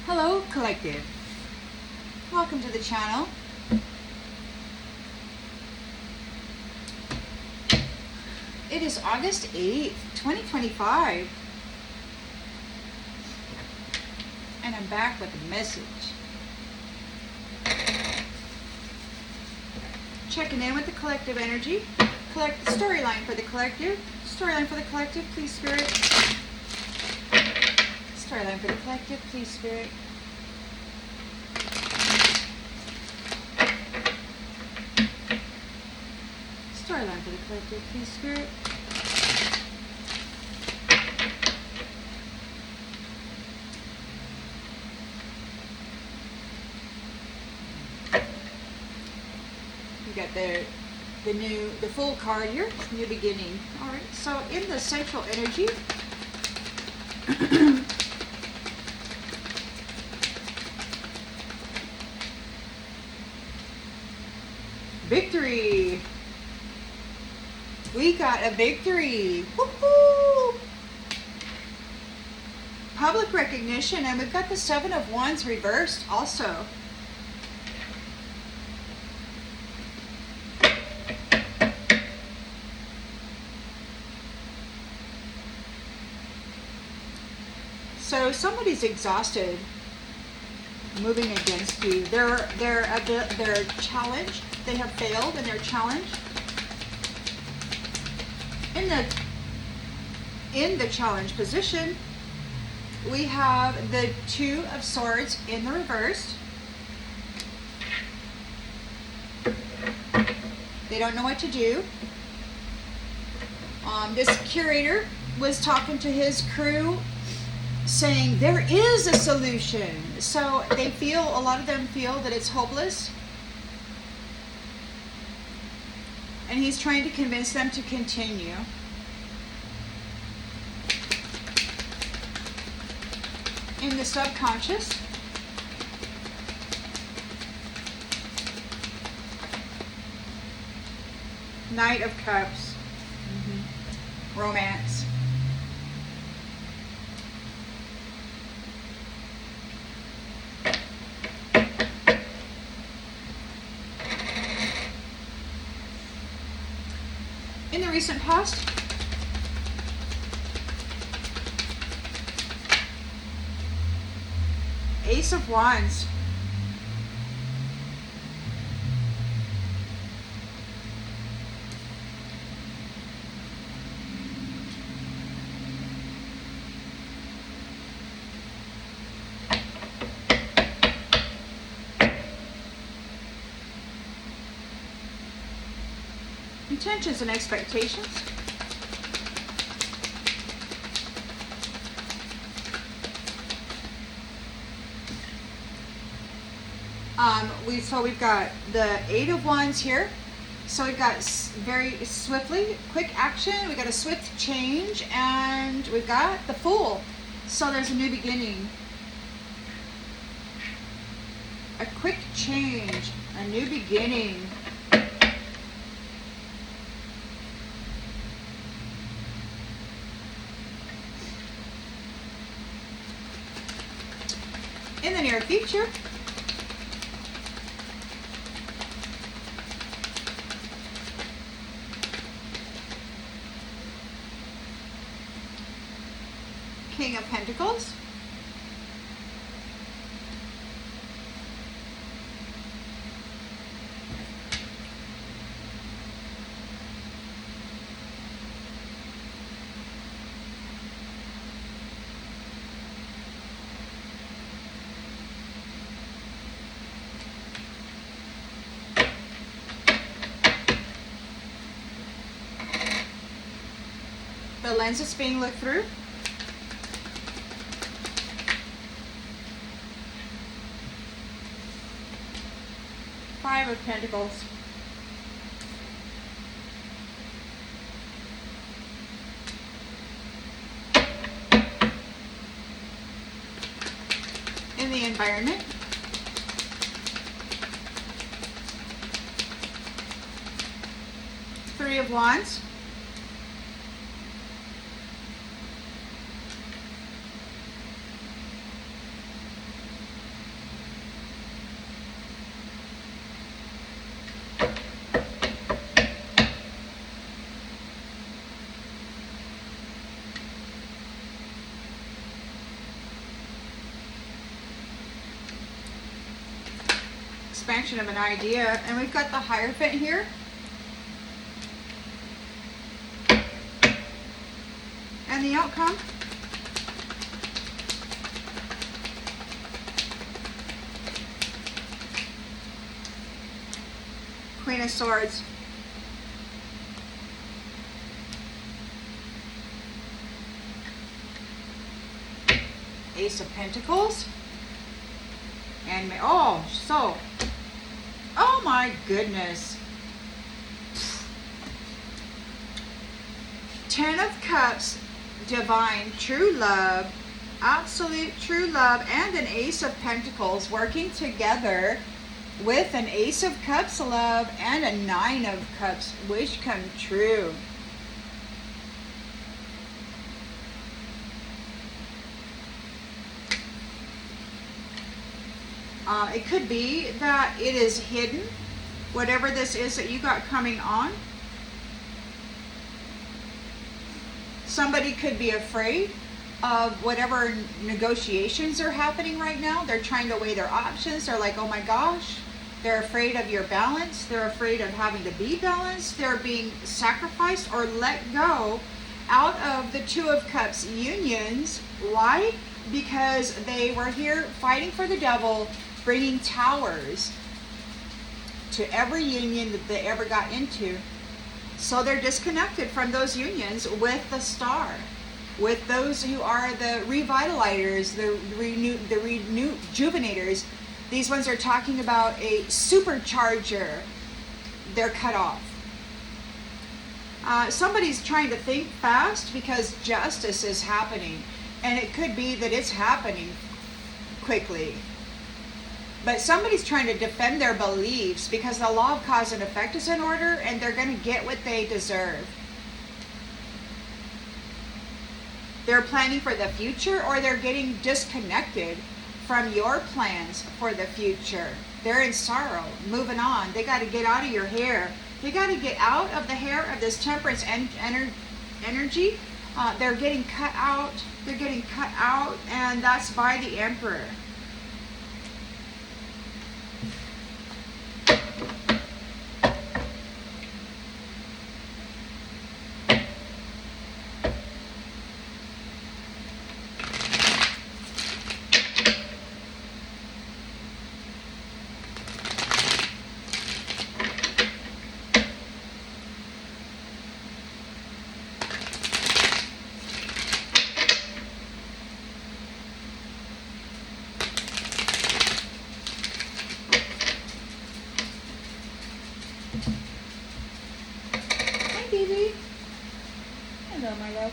Hello, collective. Welcome to the channel. It is August 8th, 2025. And I'm back with a message. Checking in with the collective energy. Storyline for the collective. Storyline for the collective, please, Spirit. Storyline for the collective, please, Spirit. Storyline for the collective, please, Spirit. You got the full card here, new beginning. All right. So in the central energy. Victory! We got a victory! Woohoo! Public recognition, and we've got the Seven of Wands reversed also. So somebody's exhausted, moving against you. They're challenged. They have failed in their challenge. In the challenge position, we have the Two of Swords in the reverse. They don't know what to do. This curator was talking to his crew, saying there is a solution. So a lot of them feel that it's hopeless. And he's trying to convince them to continue. In the subconscious, Knight of Cups, romance. In the recent past, Ace of Wands. Intentions and expectations. We've got the Eight of Wands here. So we've got very swiftly, quick action. We got a swift change, and we've got the Fool. So there's a new beginning. A quick change, a new beginning. In the near future, King of Pentacles, the lens is being looked through. Five of Pentacles. In the environment, Three of Wands. Expansion of an idea, and we've got the Hierophant here. And the outcome. Queen of Swords. Ace of Pentacles. And oh my goodness. 10 of Cups, divine true love, absolute true love, and an Ace of Pentacles working together with an Ace of Cups love and a 9 of Cups wish come true. It could be that it is hidden, whatever this is that you got coming on. Somebody could be afraid of whatever negotiations are happening right now. They're trying to weigh their options. They're like, oh my gosh. They're afraid of your balance. They're afraid of having to be balanced. They're being sacrificed or let go out of the Two of Cups unions. Why? Because they were here fighting for the devil, bringing towers to every union that they ever got into. So they're disconnected from those unions with the Star, with those who are the revitalizers, the rejuvenators. These ones are talking about a supercharger. They're cut off. Somebody's trying to think fast because justice is happening. And it could be that it's happening quickly. But somebody's trying to defend their beliefs because the law of cause and effect is in order, and they're going to get what they deserve. They're planning for the future, or they're getting disconnected from your plans for the future. They're in sorrow, moving on. They got to get out of your hair. They got to get out of the hair of this temperance energy. They're getting cut out. They're getting cut out, and that's by the Emperor. Baby. Hello, my love.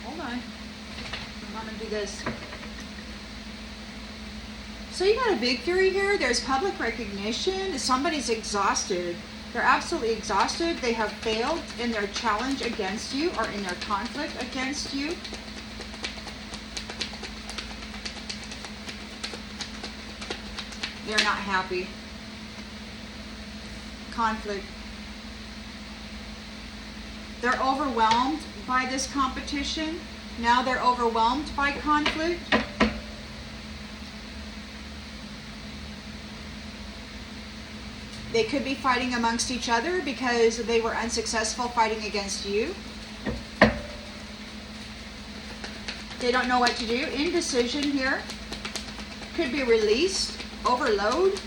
Hold on. I'm gonna do this. So you got a victory here. There's public recognition. Somebody's exhausted. They're absolutely exhausted. They have failed in their challenge against you or in their conflict against you. They're not happy. Conflict. They're overwhelmed by this competition. Now they're overwhelmed by conflict. They could be fighting amongst each other because they were unsuccessful fighting against you. They don't know what to do. Indecision here. Could be released. Overload.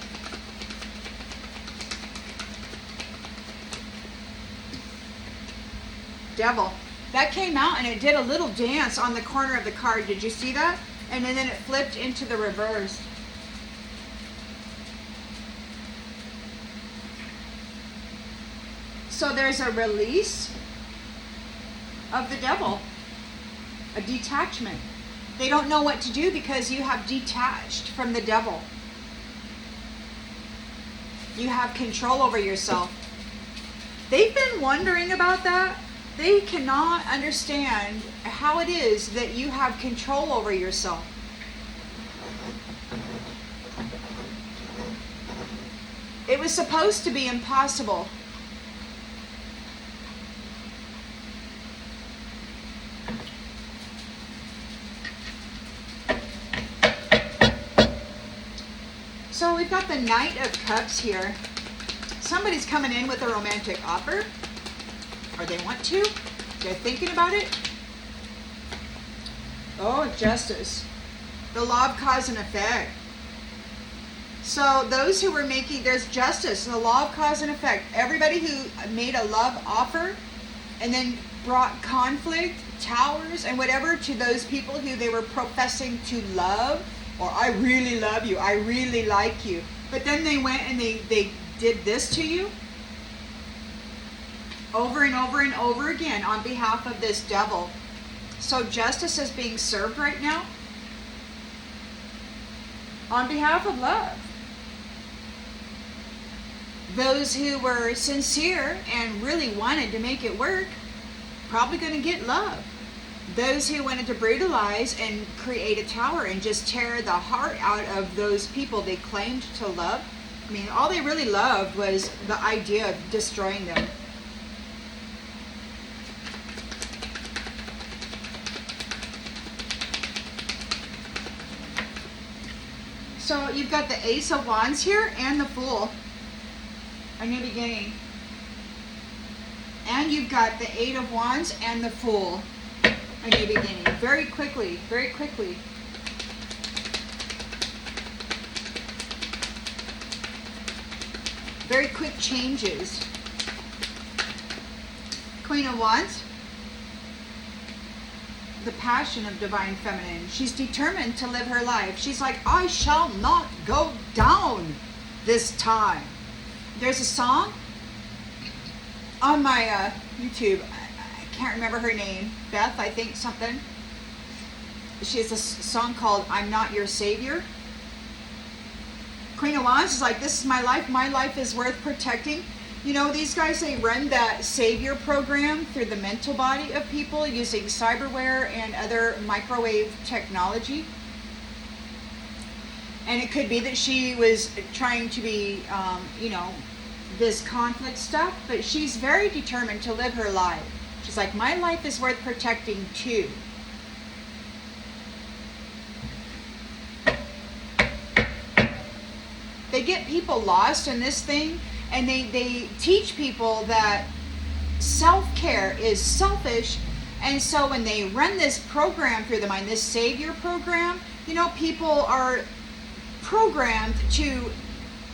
Devil. That came out and it did a little dance on the corner of the card. Did you see that? And then it flipped into the reverse. So there's a release of the devil. A detachment. They don't know what to do because you have detached from the devil. You have control over yourself. They've been wondering about that. They cannot understand how it is that you have control over yourself. It was supposed to be impossible. So we've got the Knight of Cups here. Somebody's coming in with a romantic offer, or they want to. They're thinking about it. Oh, Justice. The law of cause and effect. So those who were making, there's justice, the law of cause and effect. Everybody who made a love offer and then brought conflict, towers, and whatever to those people who they were professing to love, or I really love you, I really like you. But then they went and they did this to you over and over and over again on behalf of this devil. So justice is being served right now on behalf of love. Those who were sincere and really wanted to make it work, probably going to get love. Those who wanted to brutalize and create a tower and just tear the heart out of those people they claimed to love, I mean, all they really loved was the idea of destroying them. So you've got the Ace of Wands here and the Fool. A new beginning. And you've got the Eight of Wands and the Fool. A new beginning. Very quickly, very quickly. Very quick changes. Queen of Wands. The passion of divine feminine. She's determined to live her life. She's like, I shall not go down this time. There's a song on my YouTube. I can't remember her name. Beth, I think something. She has a song called I'm Not Your Savior. Queen of Wands is like, this is my life. My life is worth protecting. You know, these guys, they run that savior program through the mental body of people using cyberware and other microwave technology. And it could be that she was trying to be, you know, this conflict stuff, but she's very determined to live her life. She's like, my life is worth protecting too. They get people lost in this thing, and they teach people that self-care is selfish. And so when they run this program through the mind, this savior program, you know, people are programmed to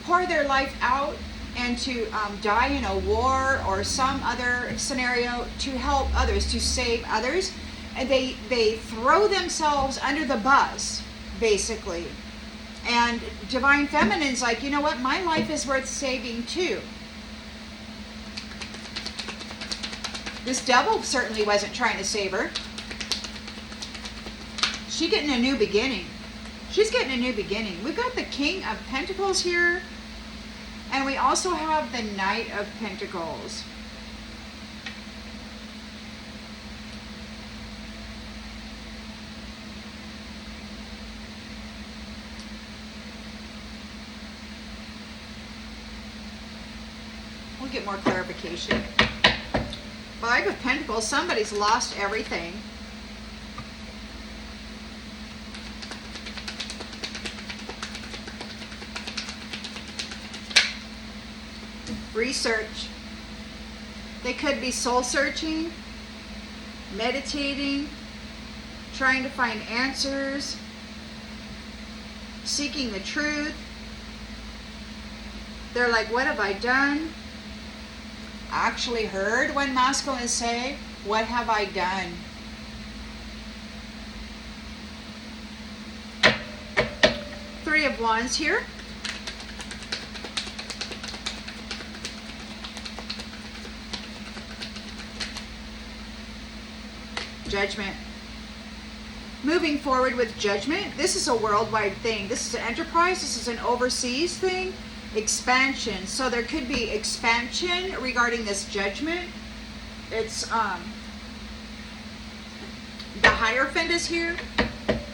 pour their life out and to die in a war or some other scenario to help others, to save others. And they throw themselves under the bus, basically. And divine feminine's like, you know what, my life is worth saving too. This devil certainly wasn't trying to save her. She's getting a new beginning. She's getting a new beginning. We've got the King of Pentacles here. And we also have the Knight of Pentacles. We'll get more clarification. Five of Pentacles, somebody's lost everything. Research. They could be soul searching, meditating, trying to find answers, seeking the truth. They're like, what have I done? Actually heard one masculine say, what have I done? Three of Wands here. Judgment. Moving forward with judgment. This is a worldwide thing. This is an enterprise. This is an overseas thing. expansion. So there could be expansion regarding this judgment. It's the Hierophant is here.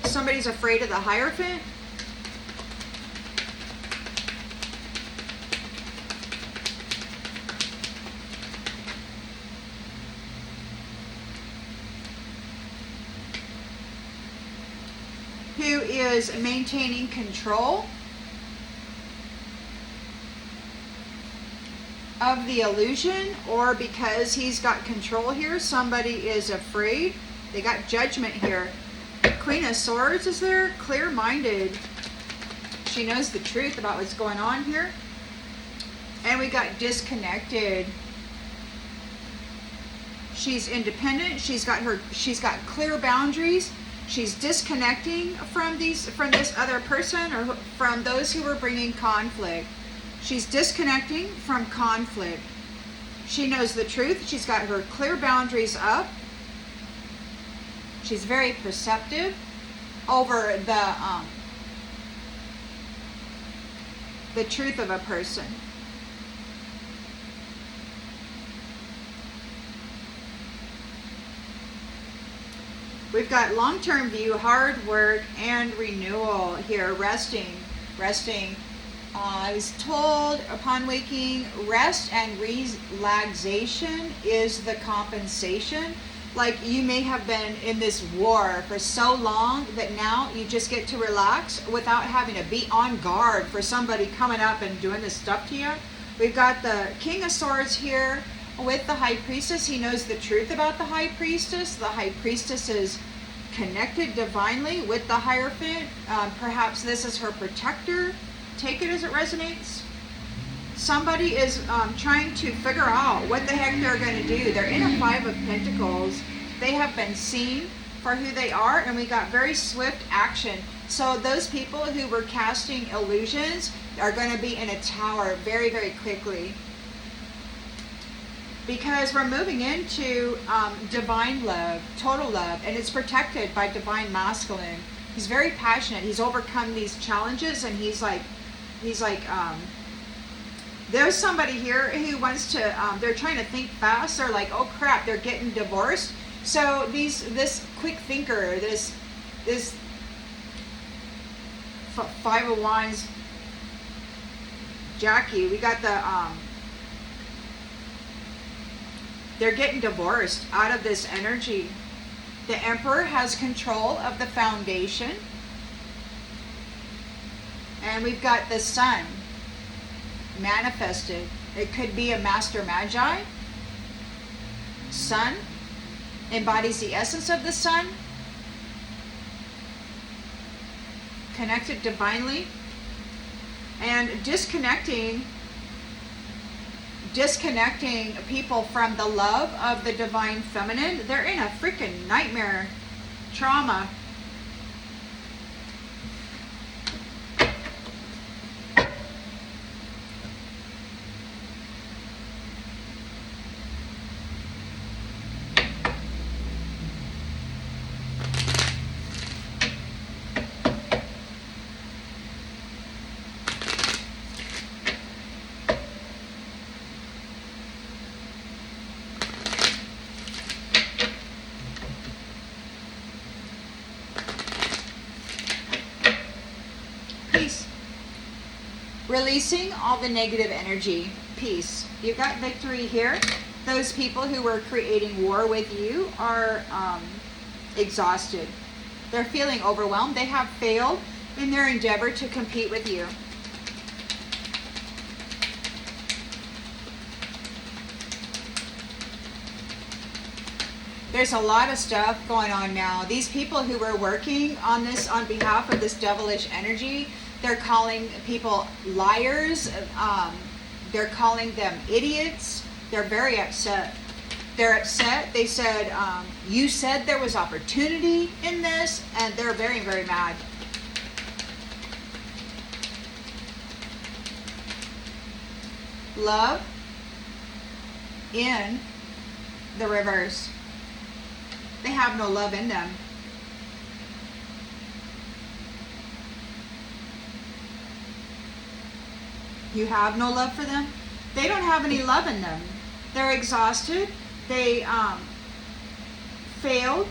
Somebody's afraid of the Hierophant. Who is maintaining control of the illusion, or because he's got control here, somebody is afraid. They got Judgment here. Queen of Swords is there, clear-minded. She knows the truth about what's going on here. And we got disconnected. She's independent. She's got clear boundaries. She's disconnecting from this other person, or from those who were bringing conflict. She's disconnecting from conflict. She knows the truth. She's got her clear boundaries up. She's very perceptive over the truth of a person. We've got long-term view, hard work, and renewal here. Resting. I was told upon waking, rest and relaxation is the compensation. Like, you may have been in this war for so long that now you just get to relax without having to be on guard for somebody coming up and doing this stuff to you. We've got the King of Swords here with the High Priestess. He knows the truth about the High Priestess. The High Priestess is connected divinely with the Hierophant. Perhaps this is her protector. Take it as it resonates. Somebody is trying to figure out what the heck they're going to do. They're in a Five of Pentacles. They have been seen for who they are, and we got very swift action. So those people who were casting illusions are going to be in a tower very, very quickly. Because we're moving into divine love, total love, and it's protected by divine masculine. He's very passionate. He's overcome these challenges, and he's like, there's somebody here who wants to, they're trying to think fast. They're like, oh crap, they're getting divorced. So this quick thinker, this Five of Wands, Jackie, we got the, they're getting divorced out of this energy. The Emperor has control of the foundation. And we've got the Sun manifested. It could be a Master Magi. Sun embodies the essence of the Sun. Connected divinely. And disconnecting people from the love of the divine feminine. They're in a freaking nightmare, trauma. Peace. Releasing all the negative energy. Peace. You've got victory here. Those people who were creating war with you are exhausted. They're feeling overwhelmed. They have failed in their endeavor to compete with you. There's a lot of stuff going on now. These people who were working on this on behalf of this devilish energy, they're calling people liars. They're calling them idiots. They're very upset. They're upset. They said, you said there was opportunity in this, and they're very, very mad. Love in the reverse. They have no love in them. You have no love for them. They don't have any love in them. They're exhausted. They failed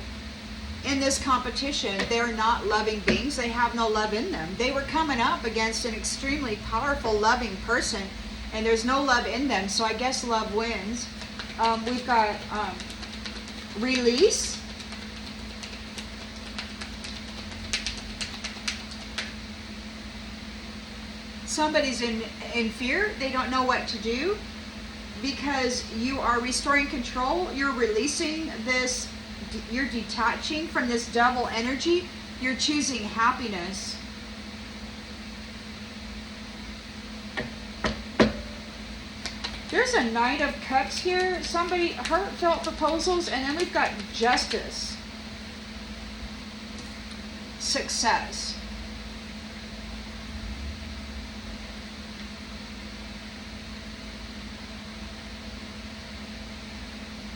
in this competition. They're not loving beings. They have no love in them. They were coming up against an extremely powerful, loving person, and there's no love in them. So I guess love wins. We've got release. Somebody's in fear. They don't know what to do because you are restoring control. You're releasing this. You're detaching from this devil energy. You're choosing happiness. There's a Knight of Cups here. Somebody, heartfelt proposals, and then we've got justice. Success.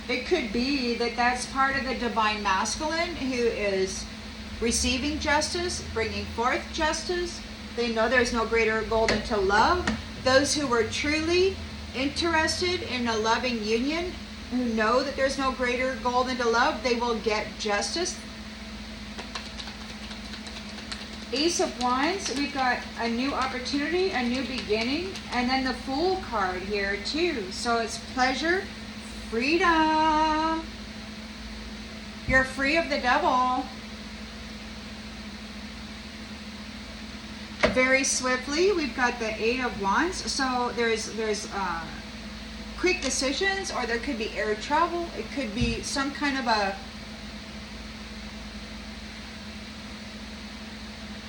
It could be that that's part of the divine masculine who is receiving justice, bringing forth justice. They know there's no greater goal than to love. Those who were truly interested in a loving union, who know that there's no greater goal than to love, they will get justice. Ace of Wands, we've got a new opportunity, a new beginning, and then the Fool card here too. So it's pleasure, freedom. You're free of the devil. Very swiftly, we've got the Eight of Wands. So there's quick decisions, or there could be air travel. It could be some kind of a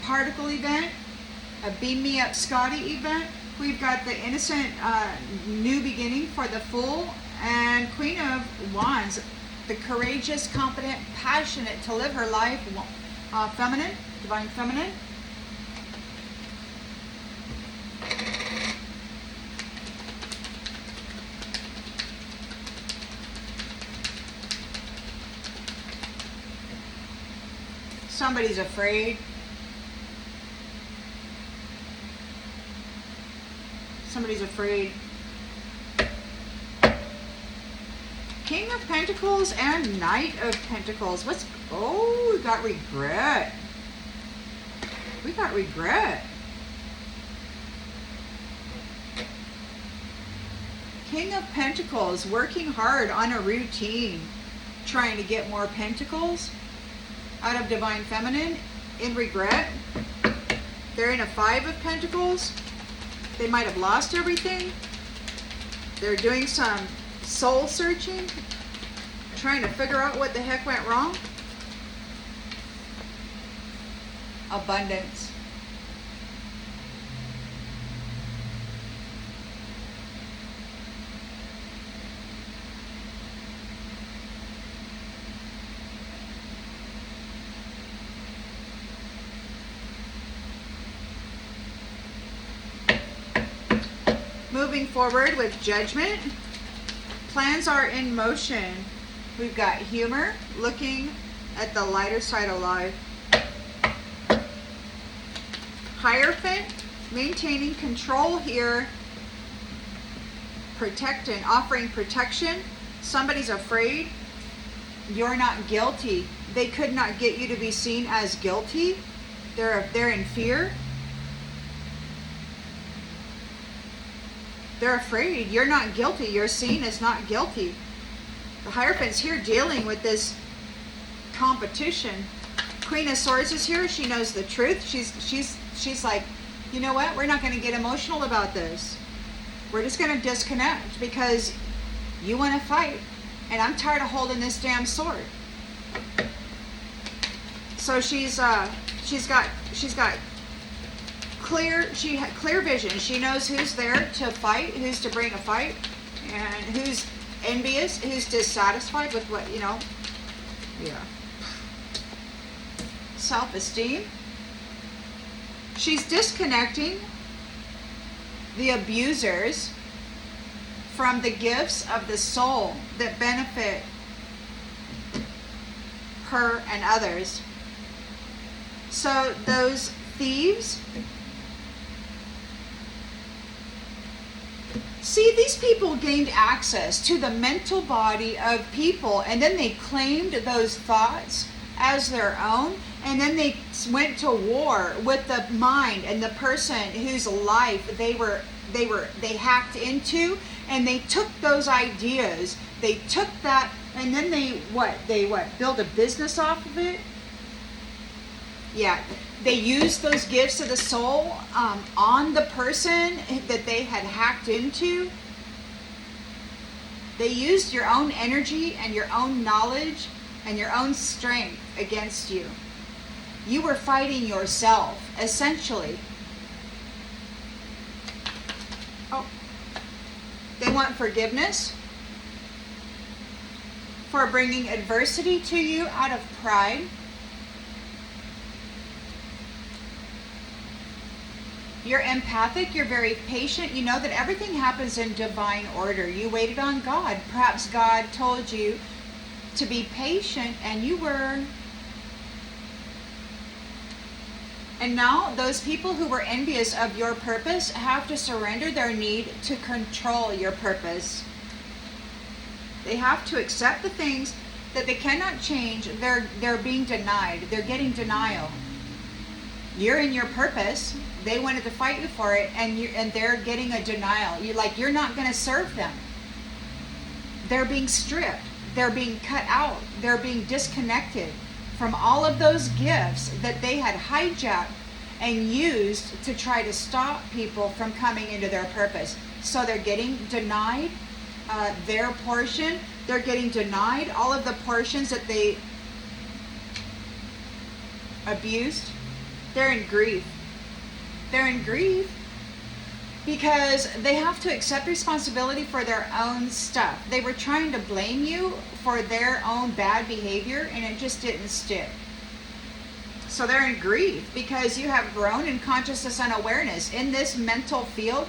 particle event, a beam me up Scotty event. We've got the innocent new beginning for the Fool, and Queen of Wands, the courageous, confident, passionate to live her life, feminine, divine feminine. Somebody's afraid. Somebody's afraid. King of Pentacles and Knight of Pentacles. Oh, we got regret. We got regret. King of Pentacles, working hard on a routine, trying to get more pentacles out of divine feminine, in regret. They're in a Five of Pentacles. They might have lost everything. They're doing some soul searching, trying to figure out what the heck went wrong. Abundance. Moving forward with Judgment. Plans are in motion. We've got humor, looking at the lighter side of life. Hierophant, maintaining control here. Protecting, offering protection. Somebody's afraid. You're not guilty. They could not get you to be seen as guilty. They're in fear. They're afraid. You're not guilty. You're seen as not guilty. The Hierophant's here dealing with this competition. Queen of Swords is here. She knows the truth. She's like, you know what? We're not going to get emotional about this. We're just going to disconnect because you want to fight, and I'm tired of holding this damn sword. So she's got clear vision. She knows who's there to fight, who's to bring a fight, and who's envious, who's dissatisfied with what, you know. Yeah. Self-esteem. She's disconnecting the abusers from the gifts of the soul that benefit her and others. So those thieves, See, these people gained access to the mental body of people, and then they claimed those thoughts as their own, and then they went to war with the mind and the person whose life they hacked into, and they took those ideas, they took that, and then they build a business off of it. Yeah, they used those gifts of the soul on the person that they had hacked into. They used your own energy and your own knowledge and your own strength against you. You were fighting yourself, essentially. Oh, they want forgiveness for bringing adversity to you out of pride. You're empathic, you're very patient. You know that everything happens in divine order. You waited on God. Perhaps God told you to be patient, and you were. And now those people who were envious of your purpose have to surrender their need to control your purpose. They have to accept the things that they cannot change. They're being denied. They're getting denial. You're in your purpose. They wanted to fight you for it, and they're getting a denial. You're not going to serve them. They're being stripped. They're being cut out. They're being disconnected from all of those gifts that they had hijacked and used to try to stop people from coming into their purpose. So they're getting denied their portion. They're getting denied all of the portions that they abused. They're in grief. They're in grief because they have to accept responsibility for their own stuff. They were trying to blame you for their own bad behavior, and it just didn't stick. So they're in grief because you have grown in consciousness and awareness in this mental field.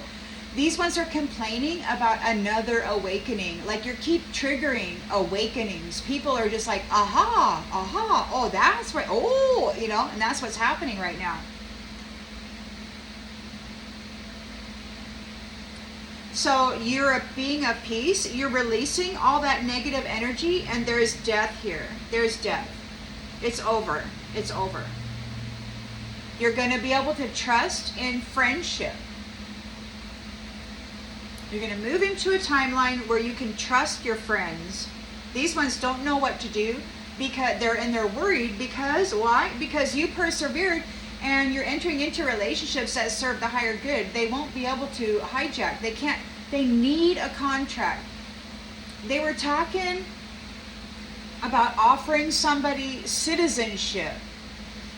These ones are complaining about another awakening. Like, you keep triggering awakenings. People are just like, aha, oh, that's right, oh, and that's what's happening right now. So you're a being of peace. You're releasing all that negative energy, and there's death here. There's death. It's over. It's over. You're going to be able to trust in friendship. You're going to move into a timeline where you can trust your friends. These ones don't know what to do because they're worried. Because why? Because you persevered and you're entering into relationships that serve the higher good. They won't be able to hijack. They can't. They need a contract. They were talking about offering somebody citizenship.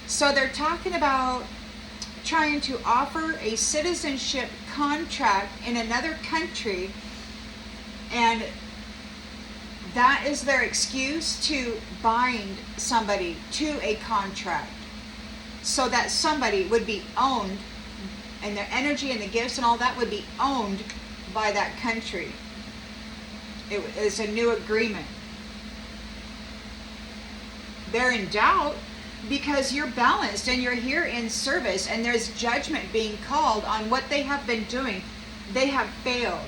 So they're talking about trying to offer a citizenship contract in another country, and that is their excuse to bind somebody to a contract so that somebody would be owned, and their energy and the gifts and all that would be owned by that country. It is a new agreement. They're in doubt because you're balanced and you're here in service, and there's judgment being called on what they have been doing. They have failed,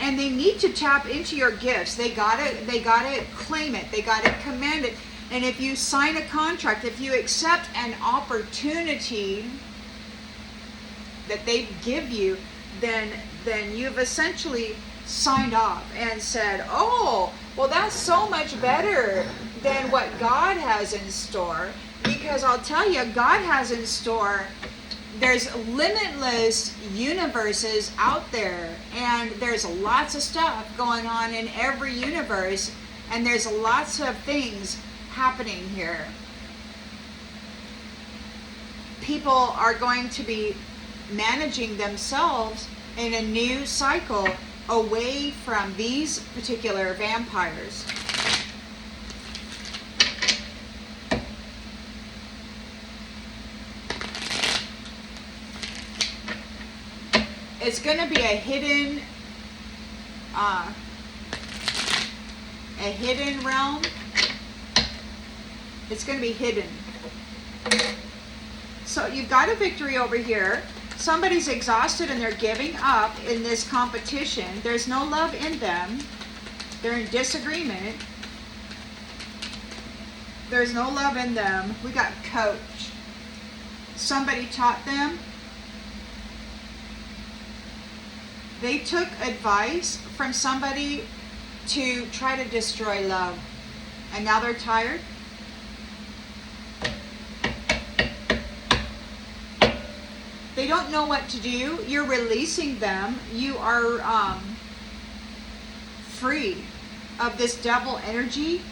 and they need to tap into your gifts. They gotta claim it. They gotta command it. And if you sign a contract, if you accept an opportunity that they give you, then you've essentially signed off and said, oh, well, that's so much better than what God has in store. Because I'll tell you, God has in store, there's limitless universes out there, and there's lots of stuff going on in every universe, and there's lots of things happening here. People are going to be managing themselves in a new cycle away from these particular vampires. It's going to be a hidden realm. It's going to be hidden. So you've got a victory over here. Somebody's exhausted and they're giving up in this competition. There's no love in them. They're in disagreement. There's no love in them. We got coach. Somebody taught them. They took advice from somebody to try to destroy love. And now they're tired. They don't know what to do. You're releasing them. You are free of this devil energy.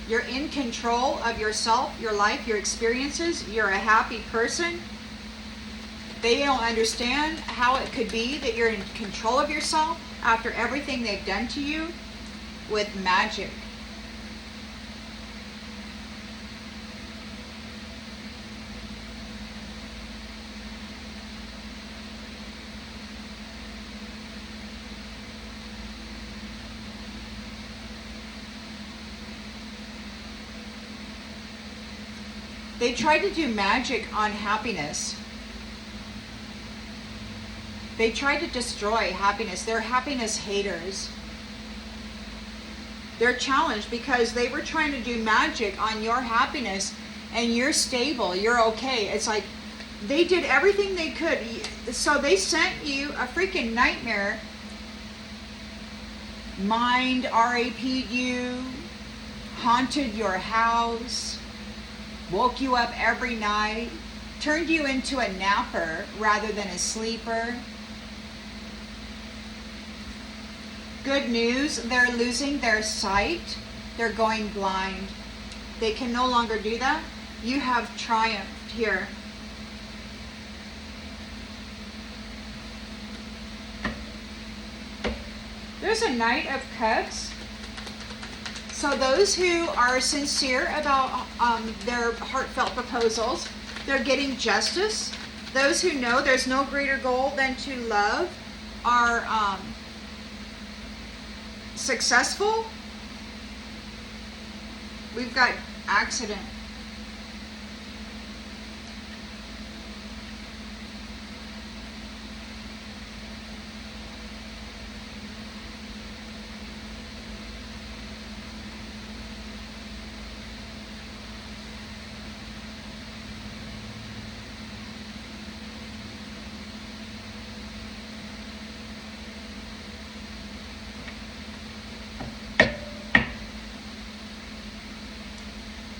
You're in control of yourself, your life, your experiences. You're a happy person. They don't understand how it could be that you're in control of yourself after everything they've done to you with magic. They tried to do magic on happiness. They tried to destroy happiness. They're happiness haters. They're challenged because they were trying to do magic on your happiness and you're stable, you're okay. It's like they did everything they could. So they sent you a freaking nightmare. Mind RAP'd you, haunted your house, woke you up every night, turned you into a napper rather than a sleeper. Good news, they're losing their sight. They're going blind. They can no longer do that. You have triumphed here. There's a Knight of Cups. So those who are sincere about their heartfelt proposals, they're getting justice. Those who know there's no greater goal than to love are successful. We've got accident.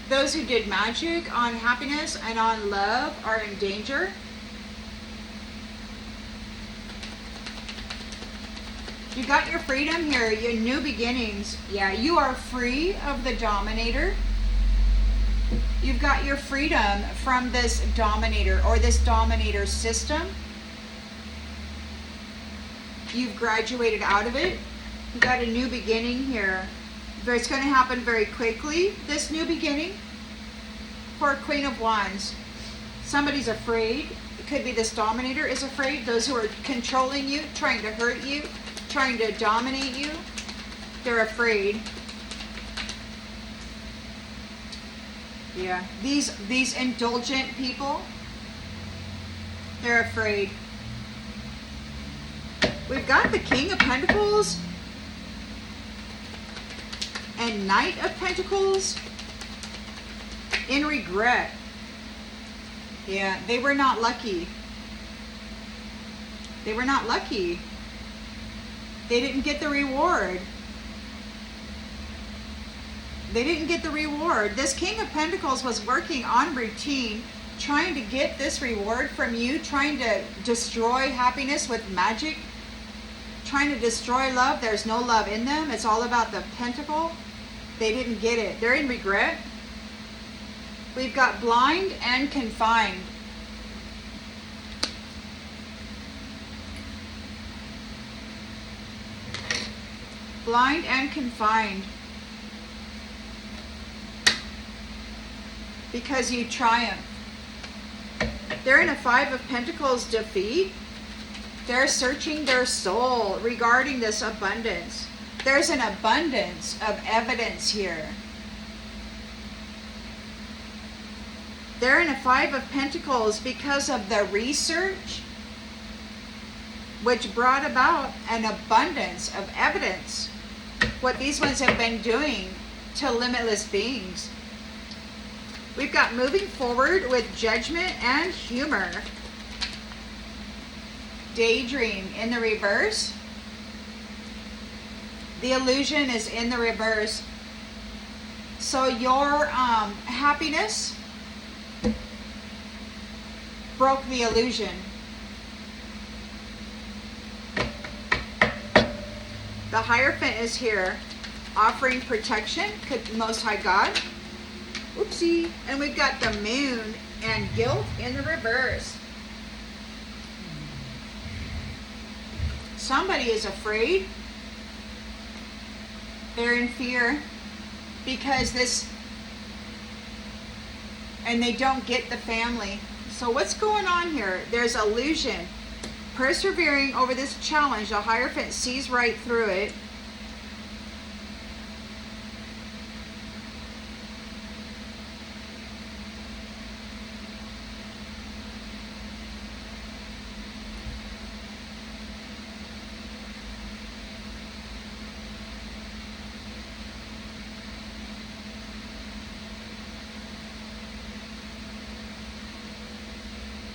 Those who did magic on happiness and on love are in danger. You got your freedom here, your new beginnings. Yeah, you are free of the dominator. You've got your freedom from this dominator or this dominator system. You've graduated out of it. You got a new beginning here. It's going to happen very quickly, this new beginning. For Queen of Wands, somebody's afraid. It could be this dominator is afraid. Those who are controlling you, trying to hurt you, trying to dominate you, they're afraid. Yeah, these indulgent people, they're afraid. We've got the King of Pentacles and Knight of Pentacles in regret. Yeah, they were not lucky. They were not lucky. They didn't get the reward. They didn't get the reward. This King of Pentacles was working on routine, trying to get this reward from you, trying to destroy happiness with magic, trying to destroy love. There's no love in them. It's all about the pentacle. They didn't get it. They're in regret. We've got blind and confined. Blind and confined. Because you triumph. They're in a Five of Pentacles defeat. They're searching their soul regarding this abundance. There's an abundance of evidence here. They're in a 5 of Pentacles because of the research, which brought about an abundance of evidence. What these ones have been doing to limitless beings. We've got moving forward with judgment and humor. Daydream in the reverse. The illusion is in the reverse. So your happiness broke the illusion. The Hierophant is here, offering protection, Most High God. Oopsie. And we've got the Moon and guilt in the reverse. Somebody is afraid. They're in fear because this, and they don't get the family. So what's going on here? There's illusion. Persevering over this challenge, the Hierophant sees right through it.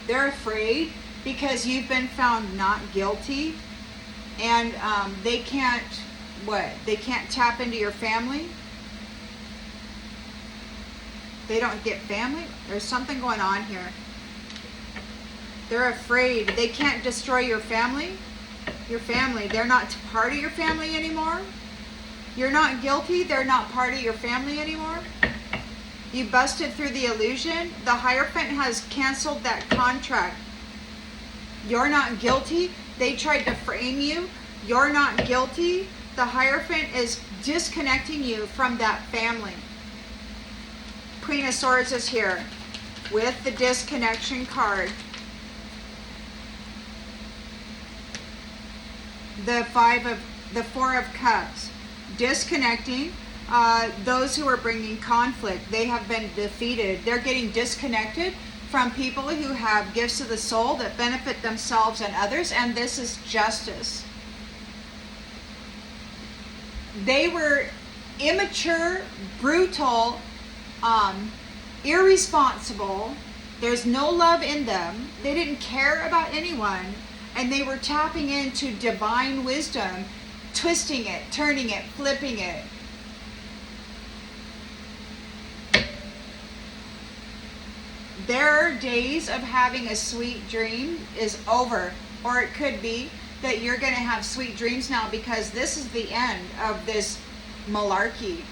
They're afraid because you've been found not guilty, and they can't, they can't tap into your family. They don't get family. There's something going on here. They're afraid. They can't destroy your family. Your family. They're not part of your family anymore. You're not guilty. They're not part of your family anymore. You busted through the illusion. The Hierophant has canceled that contract. You're not guilty. They tried to frame you. You're not guilty. The Hierophant is disconnecting you from that family. Queen of Swords is here with the disconnection card. The 4 of Cups. Disconnecting. Those who are bringing conflict, they have been defeated. They're getting disconnected from people who have gifts of the soul that benefit themselves and others, and this is justice. They were immature, brutal, irresponsible. There's no love in them. They didn't care about anyone, and they were tapping into divine wisdom, twisting it, turning it, flipping it. Their days of having a sweet dream is over. Or it could be that you're going to have sweet dreams now, because this is the end of this malarkey.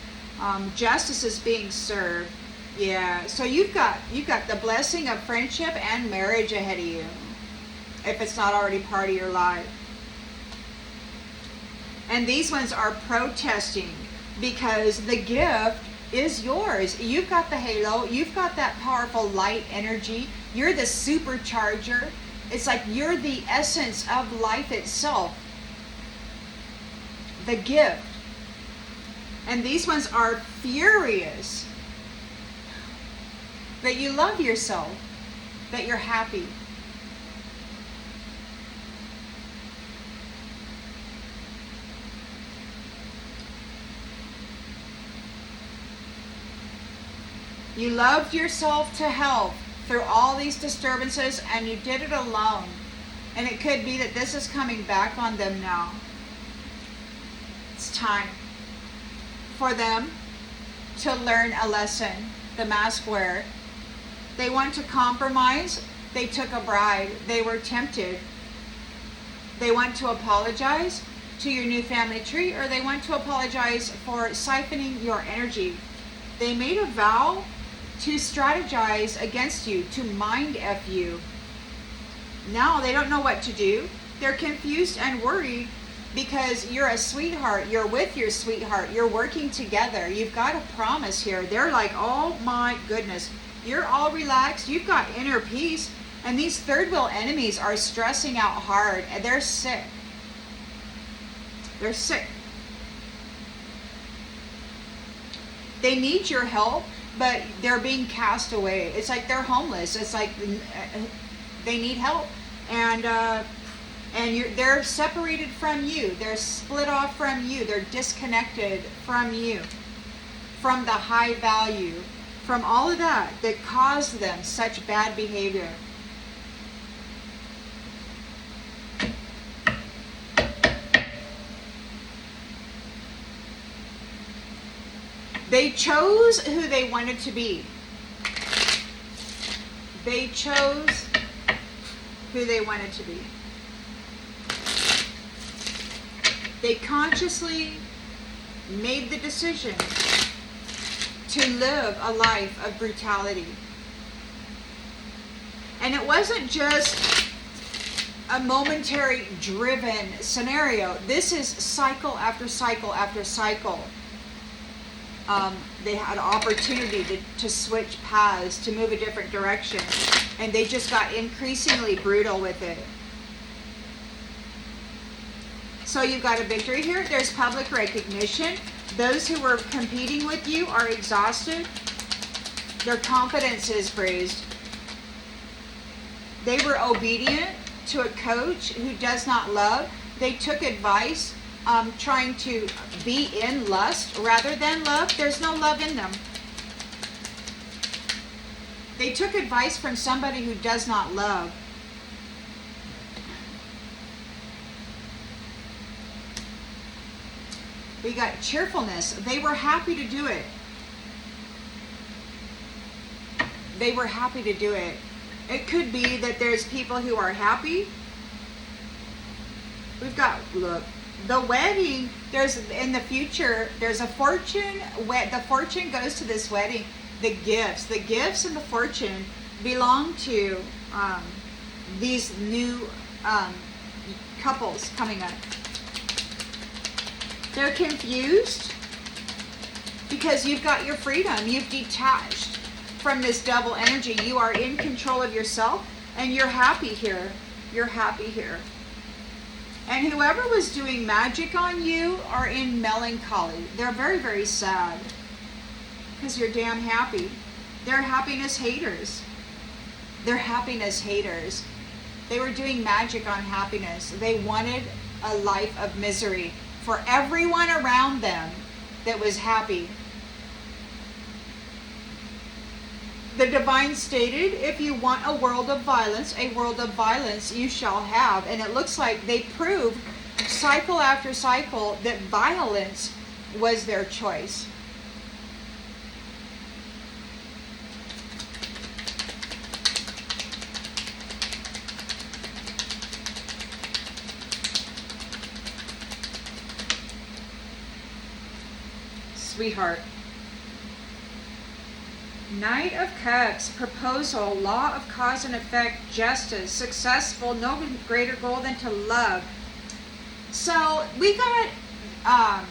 Justice is being served. Yeah, so you've got the blessing of friendship and marriage ahead of you, if it's not already part of your life. And these ones are protesting because the gift is yours. You've got the halo. You've got that powerful light energy. You're the supercharger. It's like you're the essence of life itself. The gift. And these ones are furious that you love yourself, that you're happy. You loved yourself to health through all these disturbances, and you did it alone. And it could be that this is coming back on them now. It's time for them to learn a lesson. The mask wearer. They want to compromise. They took a bribe. They were tempted. They want to apologize to your new family tree, or they want to apologize for siphoning your energy. They made a vow to strategize against you, to mind F you. Now they don't know what to do. They're confused and worried because you're a sweetheart. You're with your sweetheart. You're working together. You've got a promise here. They're like, oh my goodness. You're all relaxed. You've got inner peace. And these third wheel enemies are stressing out hard. And they're sick. They're sick. They need your help. but they're being cast away. It's like they're homeless. It's like they need help, and they're separated from you. They're split off from you. They're disconnected from you, from the high value, from all of that caused them such bad behavior. They chose who they wanted to be. They chose who they wanted to be. They consciously made the decision to live a life of brutality. And it wasn't just a momentary driven scenario. This is cycle after cycle after cycle. They had opportunity to switch paths, to move a different direction, and they just got increasingly brutal with it. So you've got a victory here. There's public recognition. Those who were competing with you are exhausted. Their confidence is bruised. They were obedient to a coach who does not love. They took advice trying to be in lust rather than love. There's no love in them. They took advice from somebody who does not love. We got cheerfulness. They were happy to do it. They were happy to do it. It could be that there's people who are happy. We've got, look, the wedding, there's in the future, there's a fortune. The fortune goes to this wedding. The gifts and the fortune belong to these new couples coming up. They're confused because you've got your freedom. You've detached from this double energy. You are in control of yourself, and you're happy here. You're happy here. And whoever was doing magic on you are in melancholy. They're very, very sad because you're damn happy. They're happiness haters. They're happiness haters. They were doing magic on happiness. They wanted a life of misery for everyone around them that was happy. The divine stated, if you want a world of violence you shall have. And it looks like they proved cycle after cycle that violence was their choice. Sweetheart. Knight of Cups, proposal, law of cause and effect, justice, successful, no greater goal than to love. So we got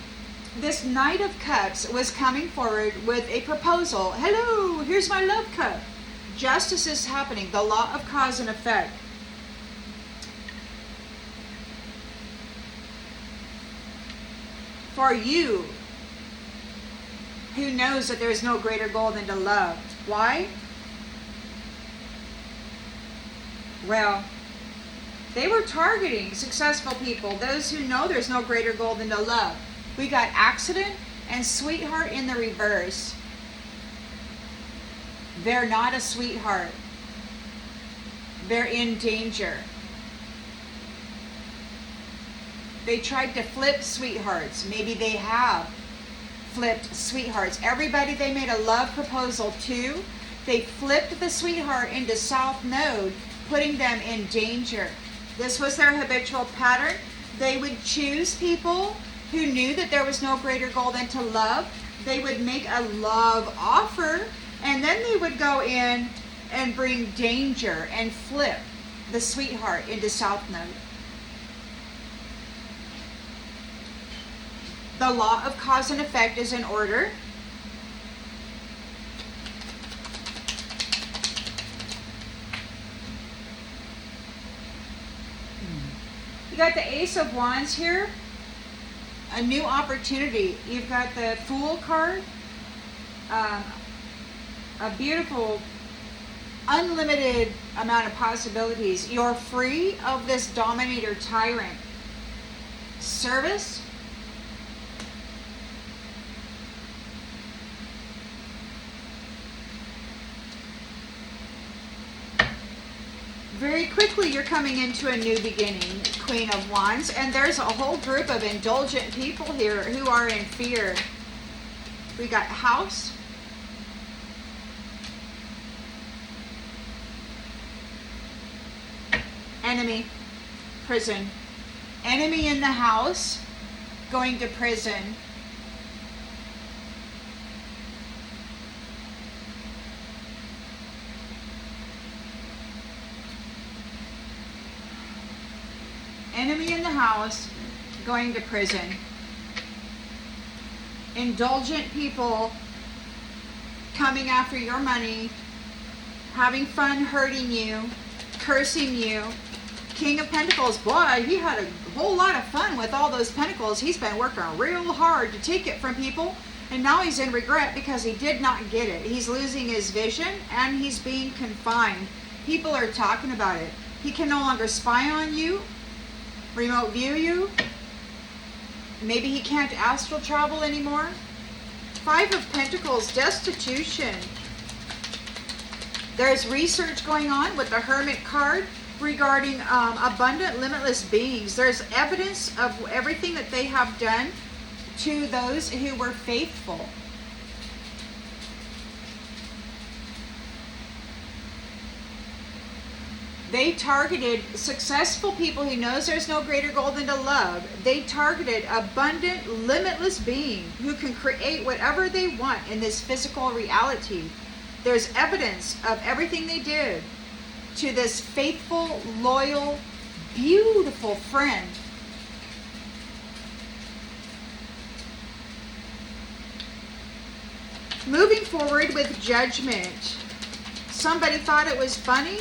this Knight of Cups was coming forward with a proposal. Hello, here's my love cup. Justice is happening, the law of cause and effect. For you, who knows that there is no greater goal than to love. Why? Well, they were targeting successful people, those who know there's no greater goal than to love. We got accident and sweetheart in the reverse. They're not a sweetheart. They're in danger. They tried to flip sweethearts. Maybe they have flipped sweethearts. Everybody they made a love proposal to, they flipped the sweetheart into South Node, putting them in danger. This was their habitual pattern. They would choose people who knew that there was no greater goal than to love. They would make a love offer, and then they would go in and bring danger and flip the sweetheart into South Node. The law of cause and effect is in order. You got the Ace of Wands here. A new opportunity. You've got the Fool card. a beautiful, unlimited amount of possibilities. You're free of this dominator tyrant. Service. Very quickly, you're coming into a new beginning, Queen of Wands, and there's a whole group of indulgent people here who are in fear. We got house, enemy, prison. Enemy in the house, going to prison. Enemy in the house, going to prison. Indulgent people coming after your money, having fun hurting you, cursing you. King of Pentacles, boy, he had a whole lot of fun with all those pentacles. He's been working real hard to take it from people, and now he's in regret because he did not get it. He's losing his vision, and he's being confined. People are talking about it. He can no longer spy on you, remote view you. Maybe he can't astral travel anymore. Five of Pentacles, destitution. There's research going on with the Hermit card regarding abundant, limitless beings. There's evidence of everything that they have done to those who were faithful. They targeted successful people who knows there's no greater goal than to love. They targeted abundant, limitless being who can create whatever they want in this physical reality. There's evidence of everything they did to this faithful, loyal, beautiful friend. Moving forward with judgment. Somebody thought it was funny.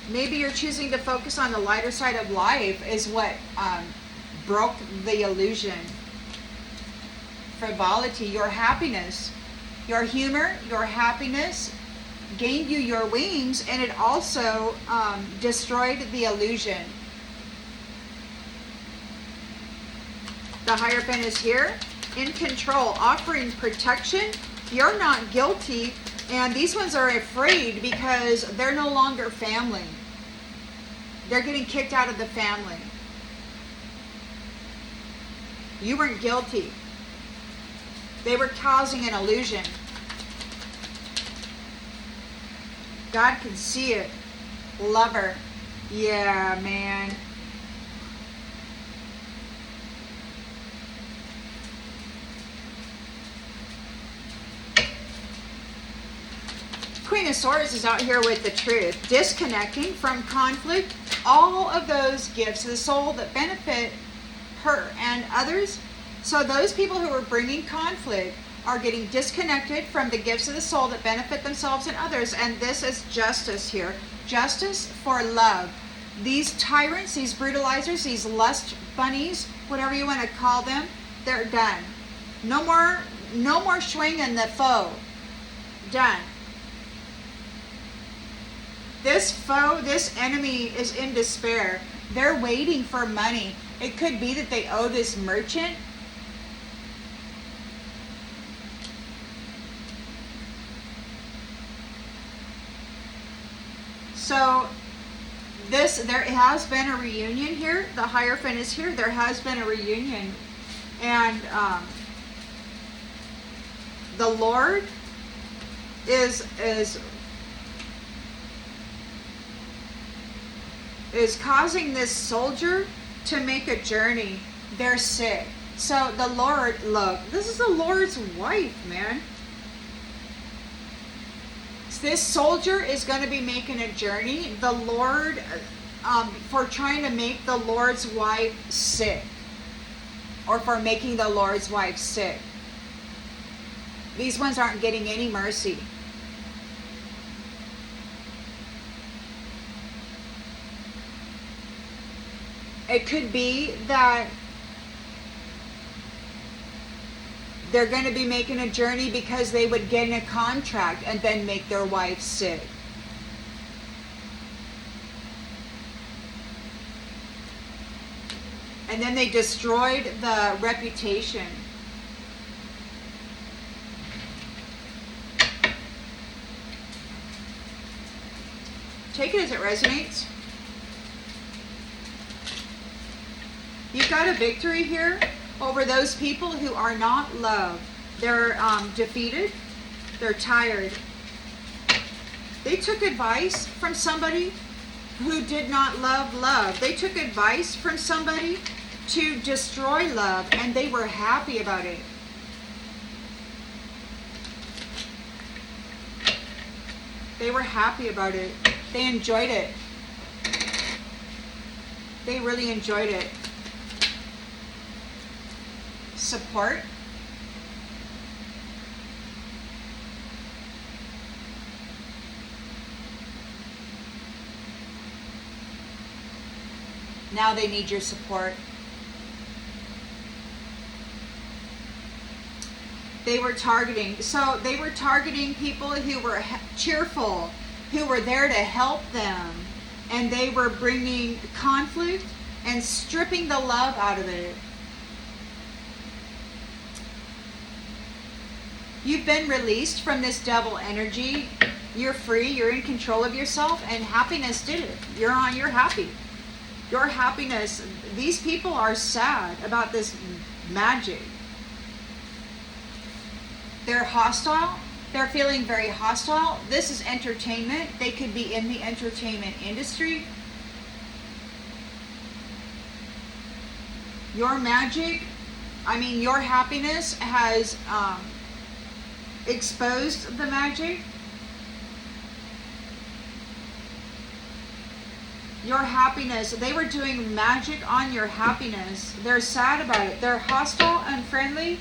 Maybe you're choosing to focus on the lighter side of life is what broke the illusion. Frivolity, your happiness, your humor, your happiness gained you your wings, and it also destroyed the illusion. The Hierophant is here, in control, offering protection. You're not guilty, and these ones are afraid because they're no longer family. They're getting kicked out of the family. You weren't guilty. They were causing an illusion. God can see it. Lover. Yeah, man. Queen of Swords is out here with the truth. Disconnecting from conflict. All of those gifts of the soul that benefit her and others. So those people who are bringing conflict are getting disconnected from the gifts of the soul that benefit themselves and others. And this is justice here. Justice for love. These tyrants, these brutalizers, these lust bunnies, whatever you want to call them, they're done. No more swinging the foe. Done. This foe, this enemy is in despair. They're waiting for money. It could be that they owe this merchant. So there has been a reunion here. The Hierophant is here. There has been a reunion. And the Lord is causing this soldier to make a journey. They're sick. So the Lord, look, this is the Lord's wife, man. This soldier is going to be making a journey. The Lord, for trying to make the Lord's wife sick. Or for making the Lord's wife sick. These ones aren't getting any mercy. It could be that They're going to be making a journey because they would get in a contract and then make their wife sick. And then they destroyed the reputation. Take it as it resonates. You've got a victory here over those people who are not loved. They're defeated. They're tired. They took advice from somebody who did not love. They took advice from somebody to destroy love, and they were happy about it. They were happy about it. They enjoyed it. They really enjoyed it. Support. Now they need your support. They were targeting people who were cheerful, who were there to help them, and they were bringing conflict and stripping the love out of it. You've been released from this devil energy. You're free. You're in control of yourself, and happiness did it. You're happy. Your happiness. These people are sad about this magic. They're hostile. They're feeling very hostile. This is entertainment. They could be in the entertainment industry. Your magic, your happiness has exposed the magic. Your happiness, they were doing magic on your happiness. They're sad about it. They're hostile, unfriendly.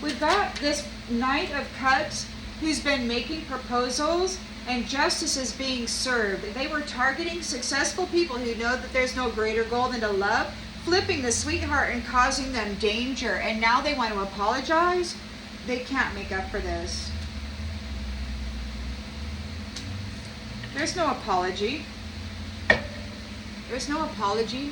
We've got this Knight of Cups who's been making proposals, and justice is being served. They were targeting successful people who know that there's no greater goal than to love, flipping the sweetheart and causing them danger, and now they want to apologize. They can't make up for this. There's no apology. There's no apology.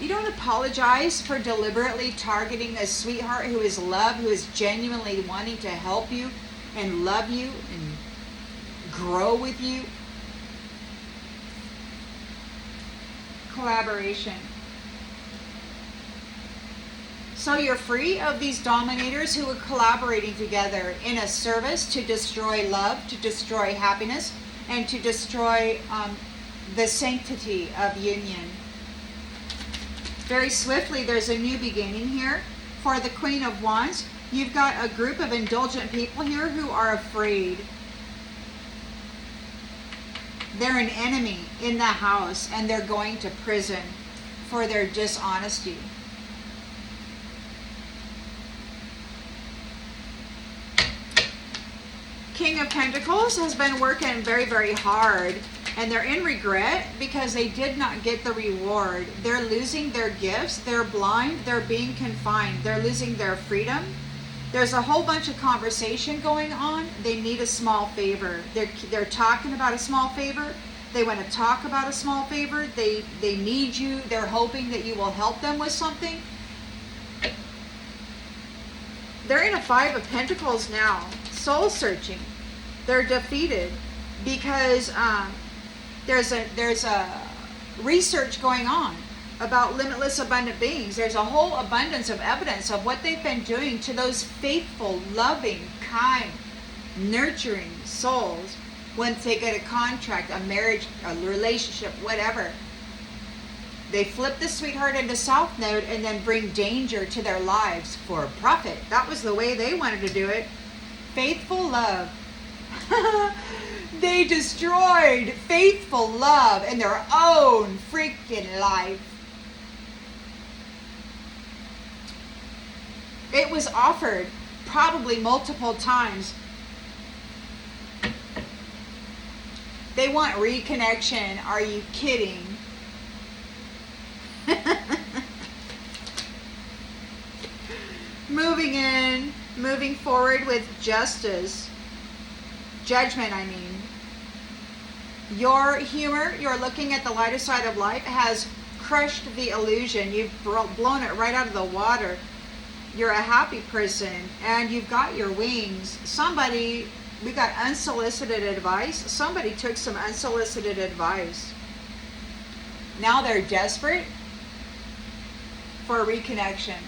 You don't apologize for deliberately targeting a sweetheart who is loved, who is genuinely wanting to help you and love you and grow with you. Collaboration. So you're free of these dominators who are collaborating together in a service to destroy love, to destroy happiness, and to destroy the sanctity of union. Very swiftly, there's a new beginning here. For the Queen of Wands, you've got a group of indulgent people here who are afraid. They're an enemy in the house, and they're going to prison for their dishonesty. King of Pentacles has been working very, very hard, and they're in regret because they did not get the reward. They're losing their gifts. They're blind. They're being confined. They're losing their freedom. There's a whole bunch of conversation going on. They need a small favor. They're talking about a small favor. They want to talk about a small favor. They need you. They're hoping that you will help them with something. They're in a Five of Pentacles now. Soul searching. They're defeated because there's a research going on about limitless abundant beings. There's a whole abundance of evidence of what they've been doing to those faithful, loving, kind, nurturing souls when they get a contract, a marriage, a relationship, whatever. They flip the sweetheart into South Node and then bring danger to their lives for profit. That was the way they wanted to do it. Faithful love. They destroyed faithful love in their own freaking life. It was offered probably multiple times. They want reconnection. Are you kidding? Moving forward with justice. Judgment, I mean. Your humor, you're looking at the lighter side of life, has crushed the illusion. You've blown it right out of the water. You're a happy person and you've got your wings. We got unsolicited advice. Somebody took some unsolicited advice. Now they're desperate for a reconnection.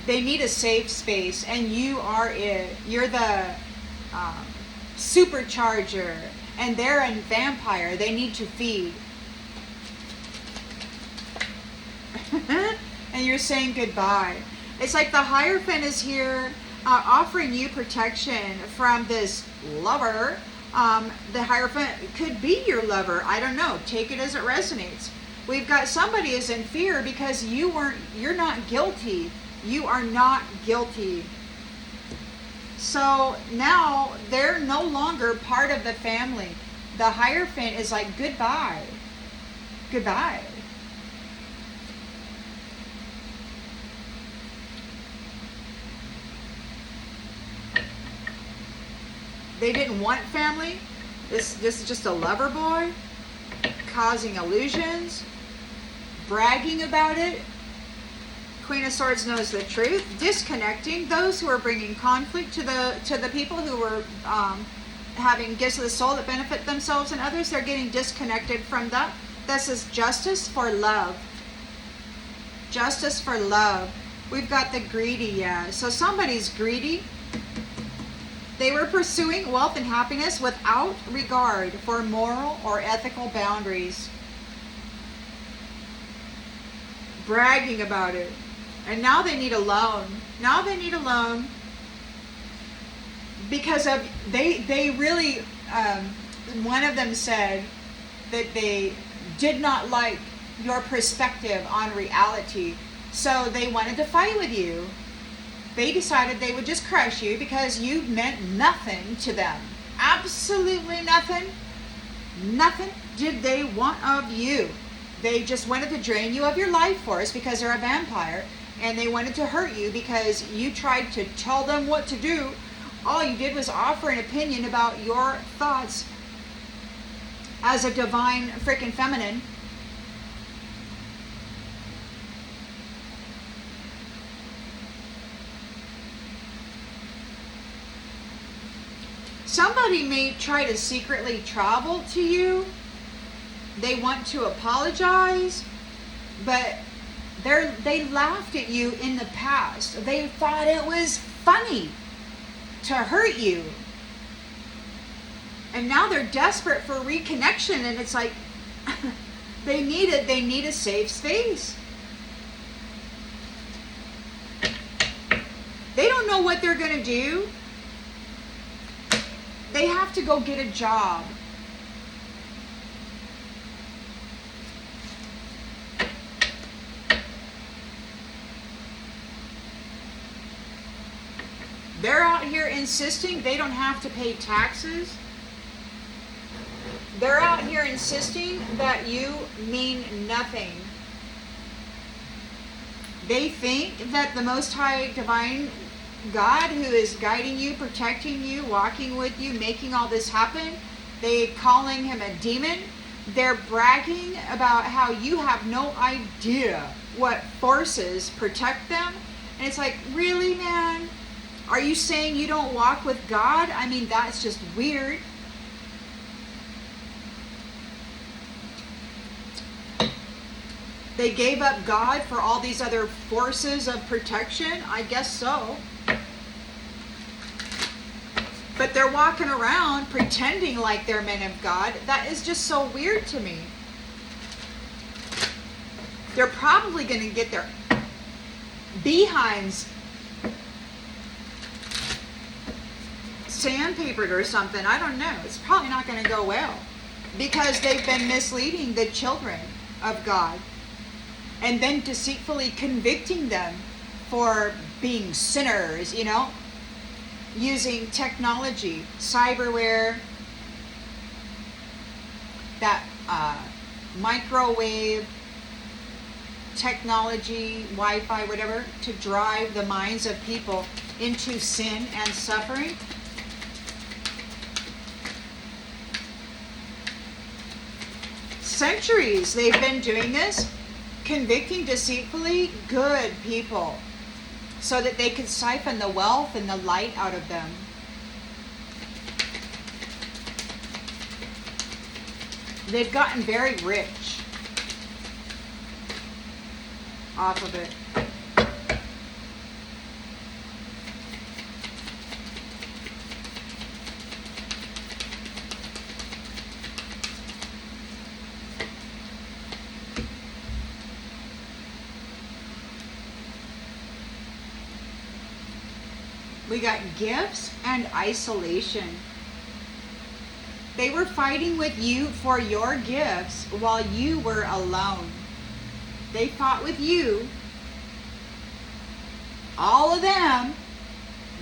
They need a safe space, and you are it. You're the supercharger, and they're a vampire. They need to feed. And you're saying goodbye. It's like the Hierophant is here offering you protection from this lover. The Hierophant could be your lover. I don't know. Take it as it resonates. We've got somebody is in fear because you're not guilty. You are not guilty. So now they're no longer part of the family. The Hierophant is like, goodbye. Goodbye. They didn't want family. This is just a lover boy causing illusions, bragging about it. Queen of Swords knows the truth, disconnecting those who are bringing conflict to the people who were having gifts of the soul that benefit themselves and others. They're getting disconnected from that. This is justice for love. Justice for love. We've got the greedy, yeah. So somebody's greedy. They were pursuing wealth and happiness without regard for moral or ethical boundaries. Bragging about it. And now they need a loan. Now they need a loan because of they really one of them said that they did not like your perspective on reality, so they wanted to fight with you. They decided they would just crush you because you meant nothing to them. Absolutely nothing. Nothing did they want of you. They just wanted to drain you of your life force because they're a vampire. And they wanted to hurt you because you tried to tell them what to do. All you did was offer an opinion about your thoughts as a divine freaking feminine. Somebody may try to secretly travel to you. They want to apologize, but they laughed at you in the past. They thought it was funny to hurt you. And now they're desperate for reconnection, and it's like they need a safe space. They don't know what they're going to do. They have to go get a job. They're out here insisting they don't have to pay taxes. They're out here insisting that you mean nothing. They think that the Most High Divine God, who is guiding you, protecting you, walking with you, making all this happen, they calling him a demon. They're bragging about how you have no idea what forces protect them. And it's like, really, man? Are you saying you don't walk with God? I mean, that's just weird. They gave up God for all these other forces of protection? I guess so. But they're walking around pretending like they're men of God. That is just so weird to me. They're probably going to get their behinds sandpapered or something. I don't know. It's probably not going to go well because they've been misleading the children of God and then deceitfully convicting them for being sinners, you know. using technology, cyberware, that microwave technology, Wi-Fi, whatever, to drive the minds of people into sin and suffering. Centuries they've been doing this, convicting deceitfully good people so that they could siphon the wealth and the light out of them. They've gotten very rich off of it. We got gifts and isolation. They were fighting with you for your gifts while you were alone. They fought with you. All of them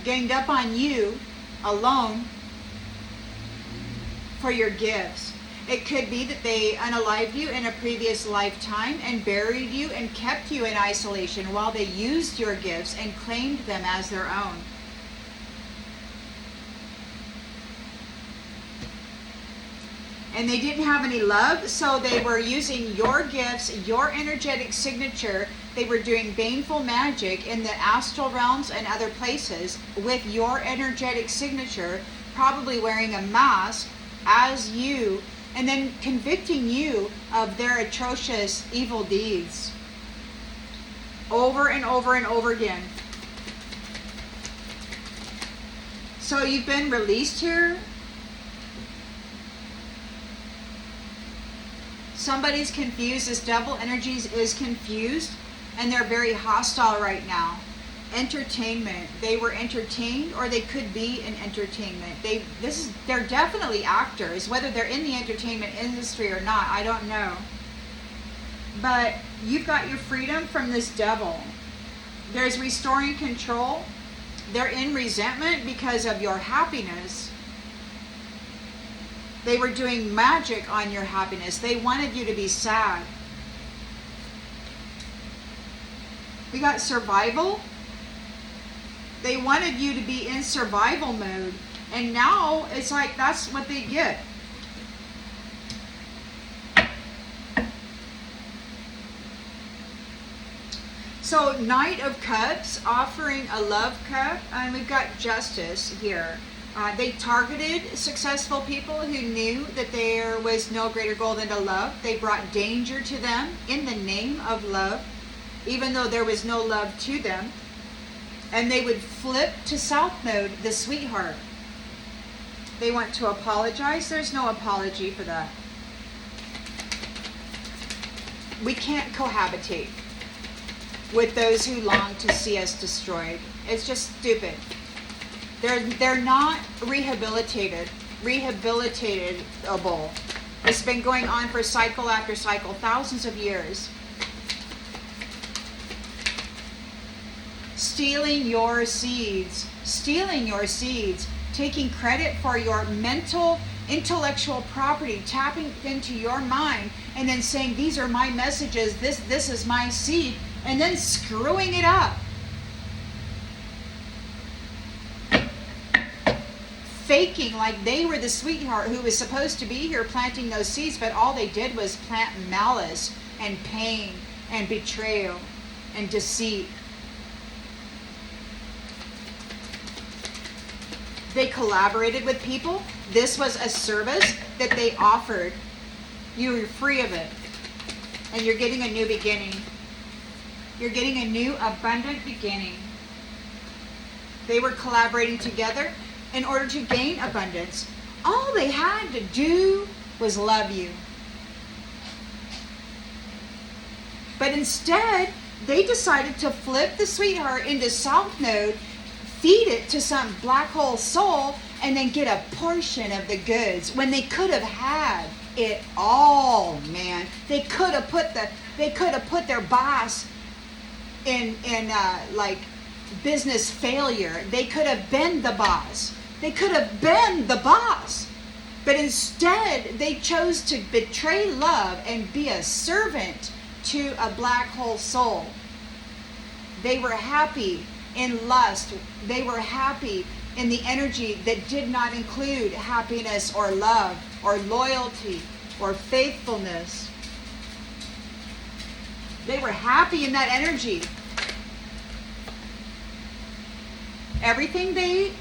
ganged up on you alone for your gifts. It could be that they unalived you in a previous lifetime and buried you and kept you in isolation while they used your gifts and claimed them as their own. And they didn't have any love, so they were using your gifts, your energetic signature. They were doing baneful magic in the astral realms and other places with your energetic signature, probably wearing a mask as you, and then convicting you of their atrocious evil deeds over and over and over again. So you've been released here. Somebody's confused. This double energies is confused, and they're very hostile right now. Entertainment. They were entertained, or they could be in entertainment. They're definitely actors. Whether they're in the entertainment industry or not, I don't know. But you've got your freedom from this devil. There's restoring control. They're in resentment because of your happiness. They were doing magic on your happiness. They wanted you to be sad. We got survival. They wanted you to be in survival mode. And now it's like that's what they get. So Knight of Cups offering a love cup. And we've got Justice here. They targeted successful people who knew that there was no greater goal than to love. They brought danger to them in the name of love, even though there was no love to them. And they would flip to South Node, the sweetheart. They want to apologize. There's no apology for that. We can't cohabitate with those who long to see us destroyed. It's just stupid. They're not rehabilitatable. It's been going on for cycle after cycle, thousands of years. Stealing your seeds, taking credit for your mental, intellectual property, tapping into your mind, and then saying, these are my messages, this is my seed, and then screwing it up. Faking like they were the sweetheart who was supposed to be here planting those seeds, but all they did was plant malice and pain and betrayal and deceit. They collaborated with people. This was a service that they offered. You were free of it. And you're getting a new beginning. You're getting a new abundant beginning. They were collaborating together in order to gain abundance. All they had to do was love you. But instead, they decided to flip the sweetheart into South Node, feed it to some black hole soul, and then get a portion of the goods when they could have had it all, man. They could have put their boss in like business failure. They could have been the boss. They could have been the boss. But instead, they chose to betray love and be a servant to a black hole soul. They were happy in lust. They were happy in the energy that did not include happiness or love or loyalty or faithfulness. They were happy in that energy. Everything they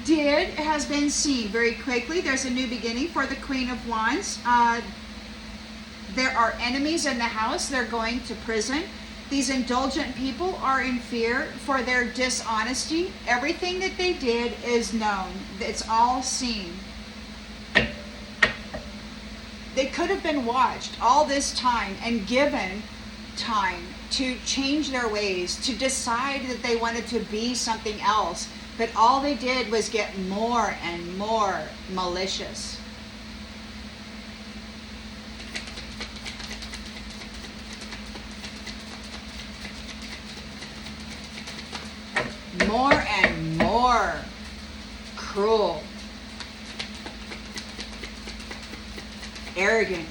did has been seen very quickly. There's a new beginning for the Queen of Wands. There are enemies in the house. They're going to prison. These indulgent people are in fear for their dishonesty. Everything that they did is known. It's all seen. They could have been watched all this time and given time to change their ways, to decide that they wanted to be something else. But all they did was get more and more malicious. More and more cruel, arrogant.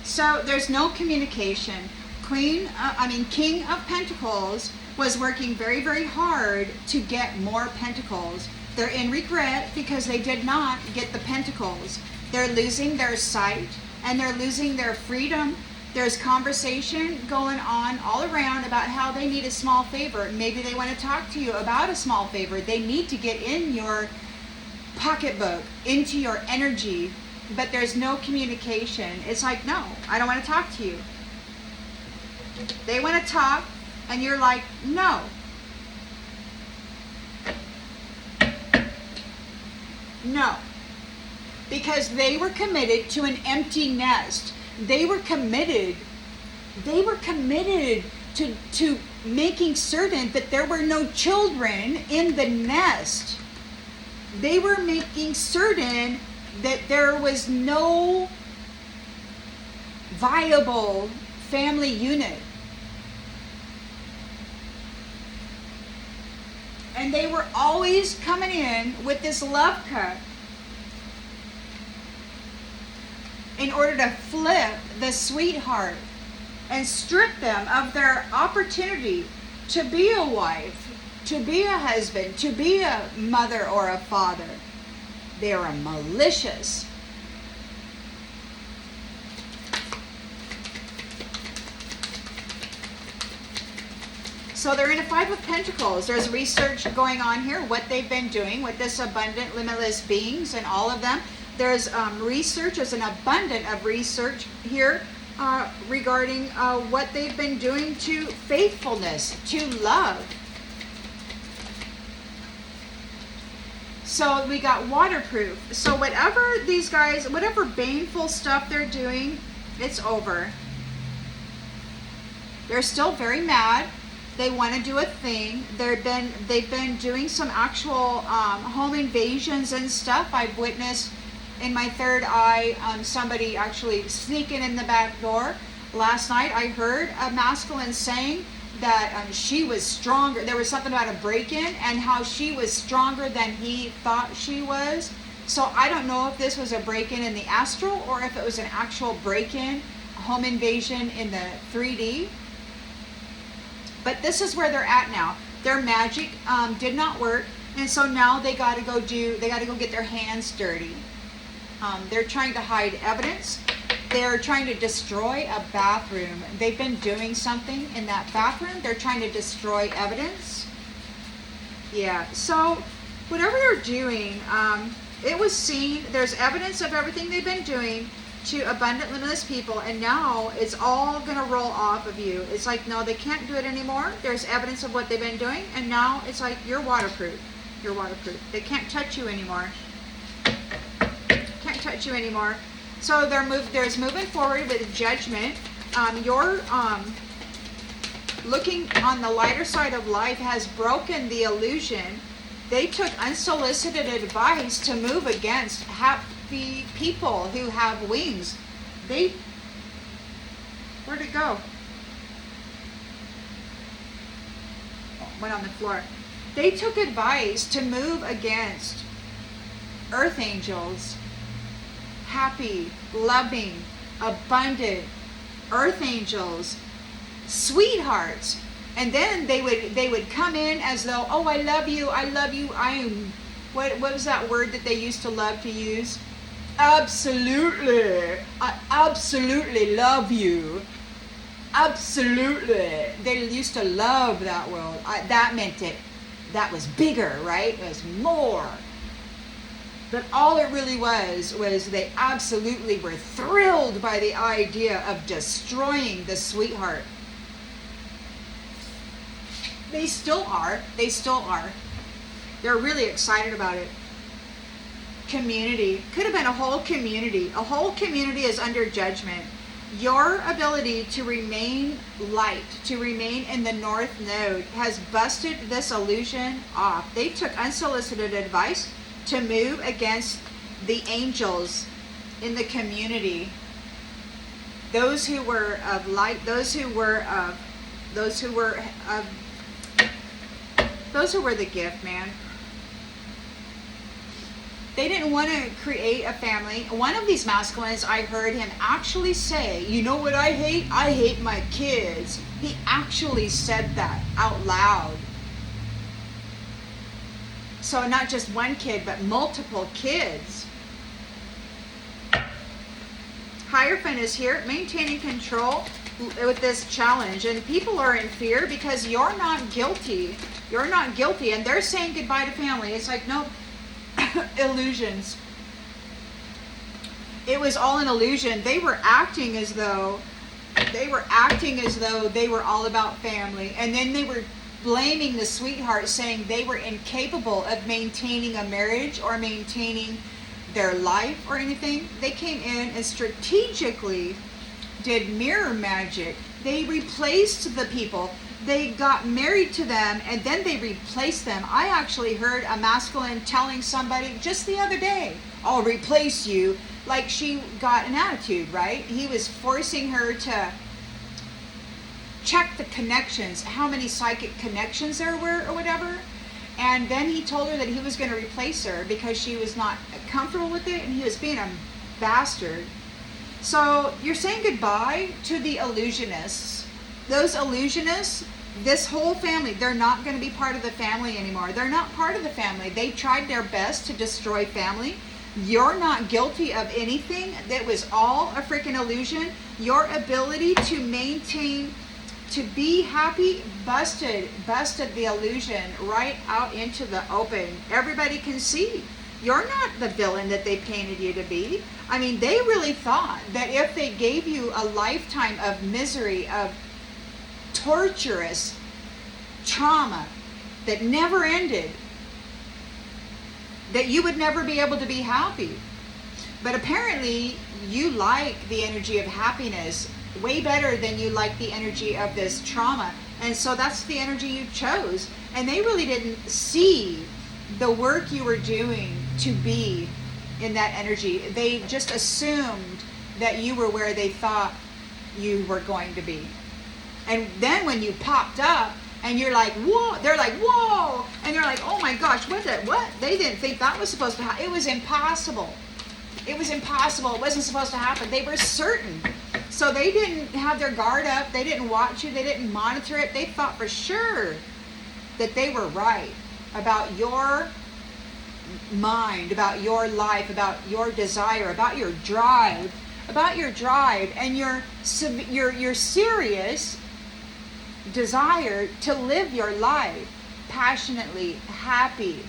So there's no communication. King of Pentacles was working very, very hard to get more pentacles. They're in regret because they did not get the pentacles. They're losing their sight and they're losing their freedom. There's conversation going on all around about how they need a small favor. Maybe they want to talk to you about a small favor. They need to get in your pocketbook, into your energy, but there's no communication. It's like, no, I don't want to talk to you. They want to talk, and you're like, no. No. Because they were committed to an empty nest. They were committed to making certain that there were no children in the nest. They were making certain that there was no viable family unit. And they were always coming in with this love cup in order to flip the sweetheart and strip them of their opportunity to be a wife, to be a husband, to be a mother or a father. They are malicious. So they're in a Five of Pentacles. There's research going on here, what they've been doing with this abundant, limitless beings and all of them. There's research, there's an abundance of research here regarding what they've been doing to faithfulness, to love. So we got waterproof. So whatever these guys, whatever baneful stuff they're doing, it's over. They're still very mad. They want to do a thing. They've been doing some actual home invasions and stuff. I've witnessed in my third eye somebody actually sneaking in the back door. Last night I heard a masculine saying that she was stronger. There was something about a break-in and how she was stronger than he thought she was. So I don't know if this was a break-in in the astral or if it was an actual break-in, home invasion in the 3D. But this is where they're at now. Their magic did not work, and so now they got to go get their hands dirty. They're trying to hide evidence. They're trying to destroy a bathroom. They've been doing something in that bathroom. They're trying to destroy evidence. Yeah, so whatever they're doing, it was seen. There's evidence of everything they've been doing to abundant, limitless people, and now it's all going to roll off of you. It's like, no, they can't do it anymore. There's evidence of what they've been doing, and now it's like, you're waterproof. You're waterproof. They can't touch you anymore. Can't touch you anymore. So there's moving forward with judgment. You're looking on the lighter side of life has broken the illusion. They took unsolicited advice to move against happy people who have wings. Where'd it go? went on the floor. They took advice to move against earth angels, happy, loving, abundant earth angels, sweethearts. And then they would come in as though, oh, I love you, I am, what was that word that they used to love to use? Absolutely, I absolutely love you. Absolutely. They used to love that word. That meant it. That was bigger, right? It was more. But all it really was they absolutely were thrilled by the idea of destroying the sweetheart. They still are. They still are. They're really excited about it. Community. Could have been a whole community. A whole community is under judgment. Your ability to remain light, to remain in the North Node, has busted this illusion off. They took unsolicited advice to move against the angels in the community. Those who were of light, those who were the gift, man. They didn't want to create a family. One of these masculines, I heard him actually say, you know what I hate? I hate my kids. He actually said that out loud. So not just one kid, but multiple kids. Hierophant is here, maintaining control with this challenge. And people are in fear because you're not guilty. You're not guilty. And they're saying goodbye to family. It's like, nope. Illusions. It was all an illusion. They were acting as though they were all about family, and then they were blaming the sweetheart, saying they were incapable of maintaining a marriage or maintaining their life or anything. They came in and strategically did mirror magic. They replaced the people. They got married to them and then they replaced them. I actually heard a masculine telling somebody just the other day, I'll replace you. Like she got an attitude, right? He was forcing her to check the connections, how many psychic connections there were or whatever. And then he told her that he was going to replace her because she was not comfortable with it and he was being a bastard. So you're saying goodbye to the illusionists. Those illusionists, this whole family, they're not going to be part of the family anymore. They're not part of the family. They tried their best to destroy family. You're not guilty of anything. That was all a freaking illusion. Your ability to maintain, to be happy, busted the illusion right out into the open. Everybody can see. You're not the villain that they painted you to be. I mean, they really thought that if they gave you a lifetime of misery, of torturous trauma that never ended, that you would never be able to be happy. But apparently you like the energy of happiness way better than you like the energy of this trauma. And so that's the energy you chose. And they really didn't see the work you were doing to be in that energy. They just assumed that you were where they thought you were going to be. And then when you popped up and you're like, whoa, they're like, whoa, and they're like, oh my gosh, what? They didn't think that was supposed to happen. It was impossible. It was impossible. It wasn't supposed to happen. They were certain. So they didn't have their guard up. They didn't watch you. They didn't monitor it. They thought for sure that they were right about your mind, about your life, about your desire, about your drive, and your serious desire to live your life passionately, happy.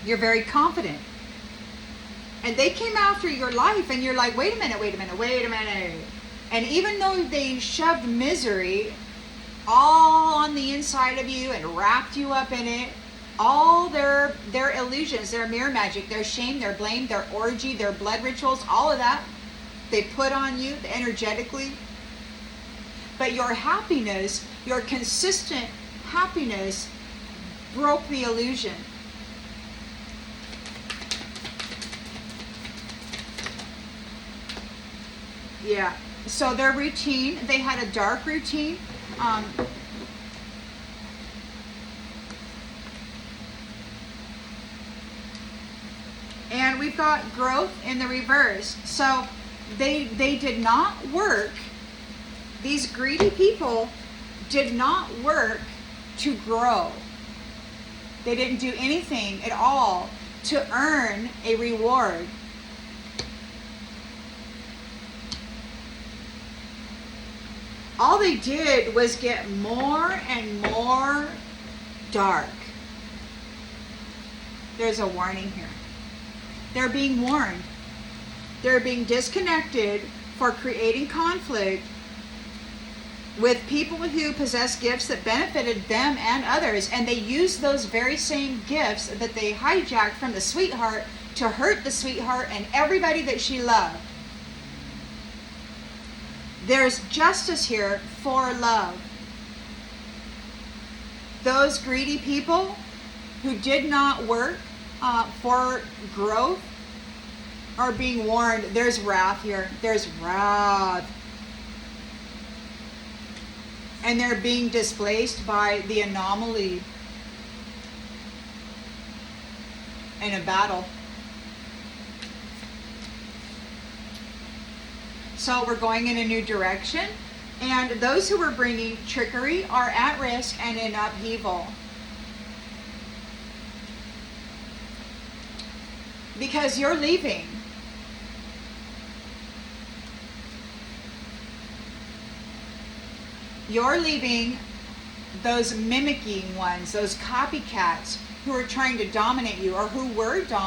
You're very confident. And they came after your life and you're like, wait a minute. And even though they shoved misery all on the inside of you and wrapped you up in it, all their illusions, their mirror magic, their shame, their blame, their orgy, their blood rituals, all of that, they put on you energetically. But your happiness, your consistent happiness, broke the illusion. Yeah. So their routine, they had a dark routine. we've got growth in the reverse. So they did not work. These greedy people did not work to grow. They didn't do anything at all to earn a reward. All they did was get more and more dark. There's a warning here. They're being warned. They're being disconnected for creating conflict with people who possess gifts that benefited them and others, and they used those very same gifts that they hijacked from the sweetheart to hurt the sweetheart and everybody that she loved. There's justice here for love. Those greedy people who did not work for growth are being warned. There's wrath here. There's wrath. And they're being displaced by the anomaly in a battle. So we're going in a new direction. And those who were bringing trickery are at risk and in upheaval. Because you're leaving. You're leaving those mimicking ones, those copycats who are trying to dominate you or who were dominating.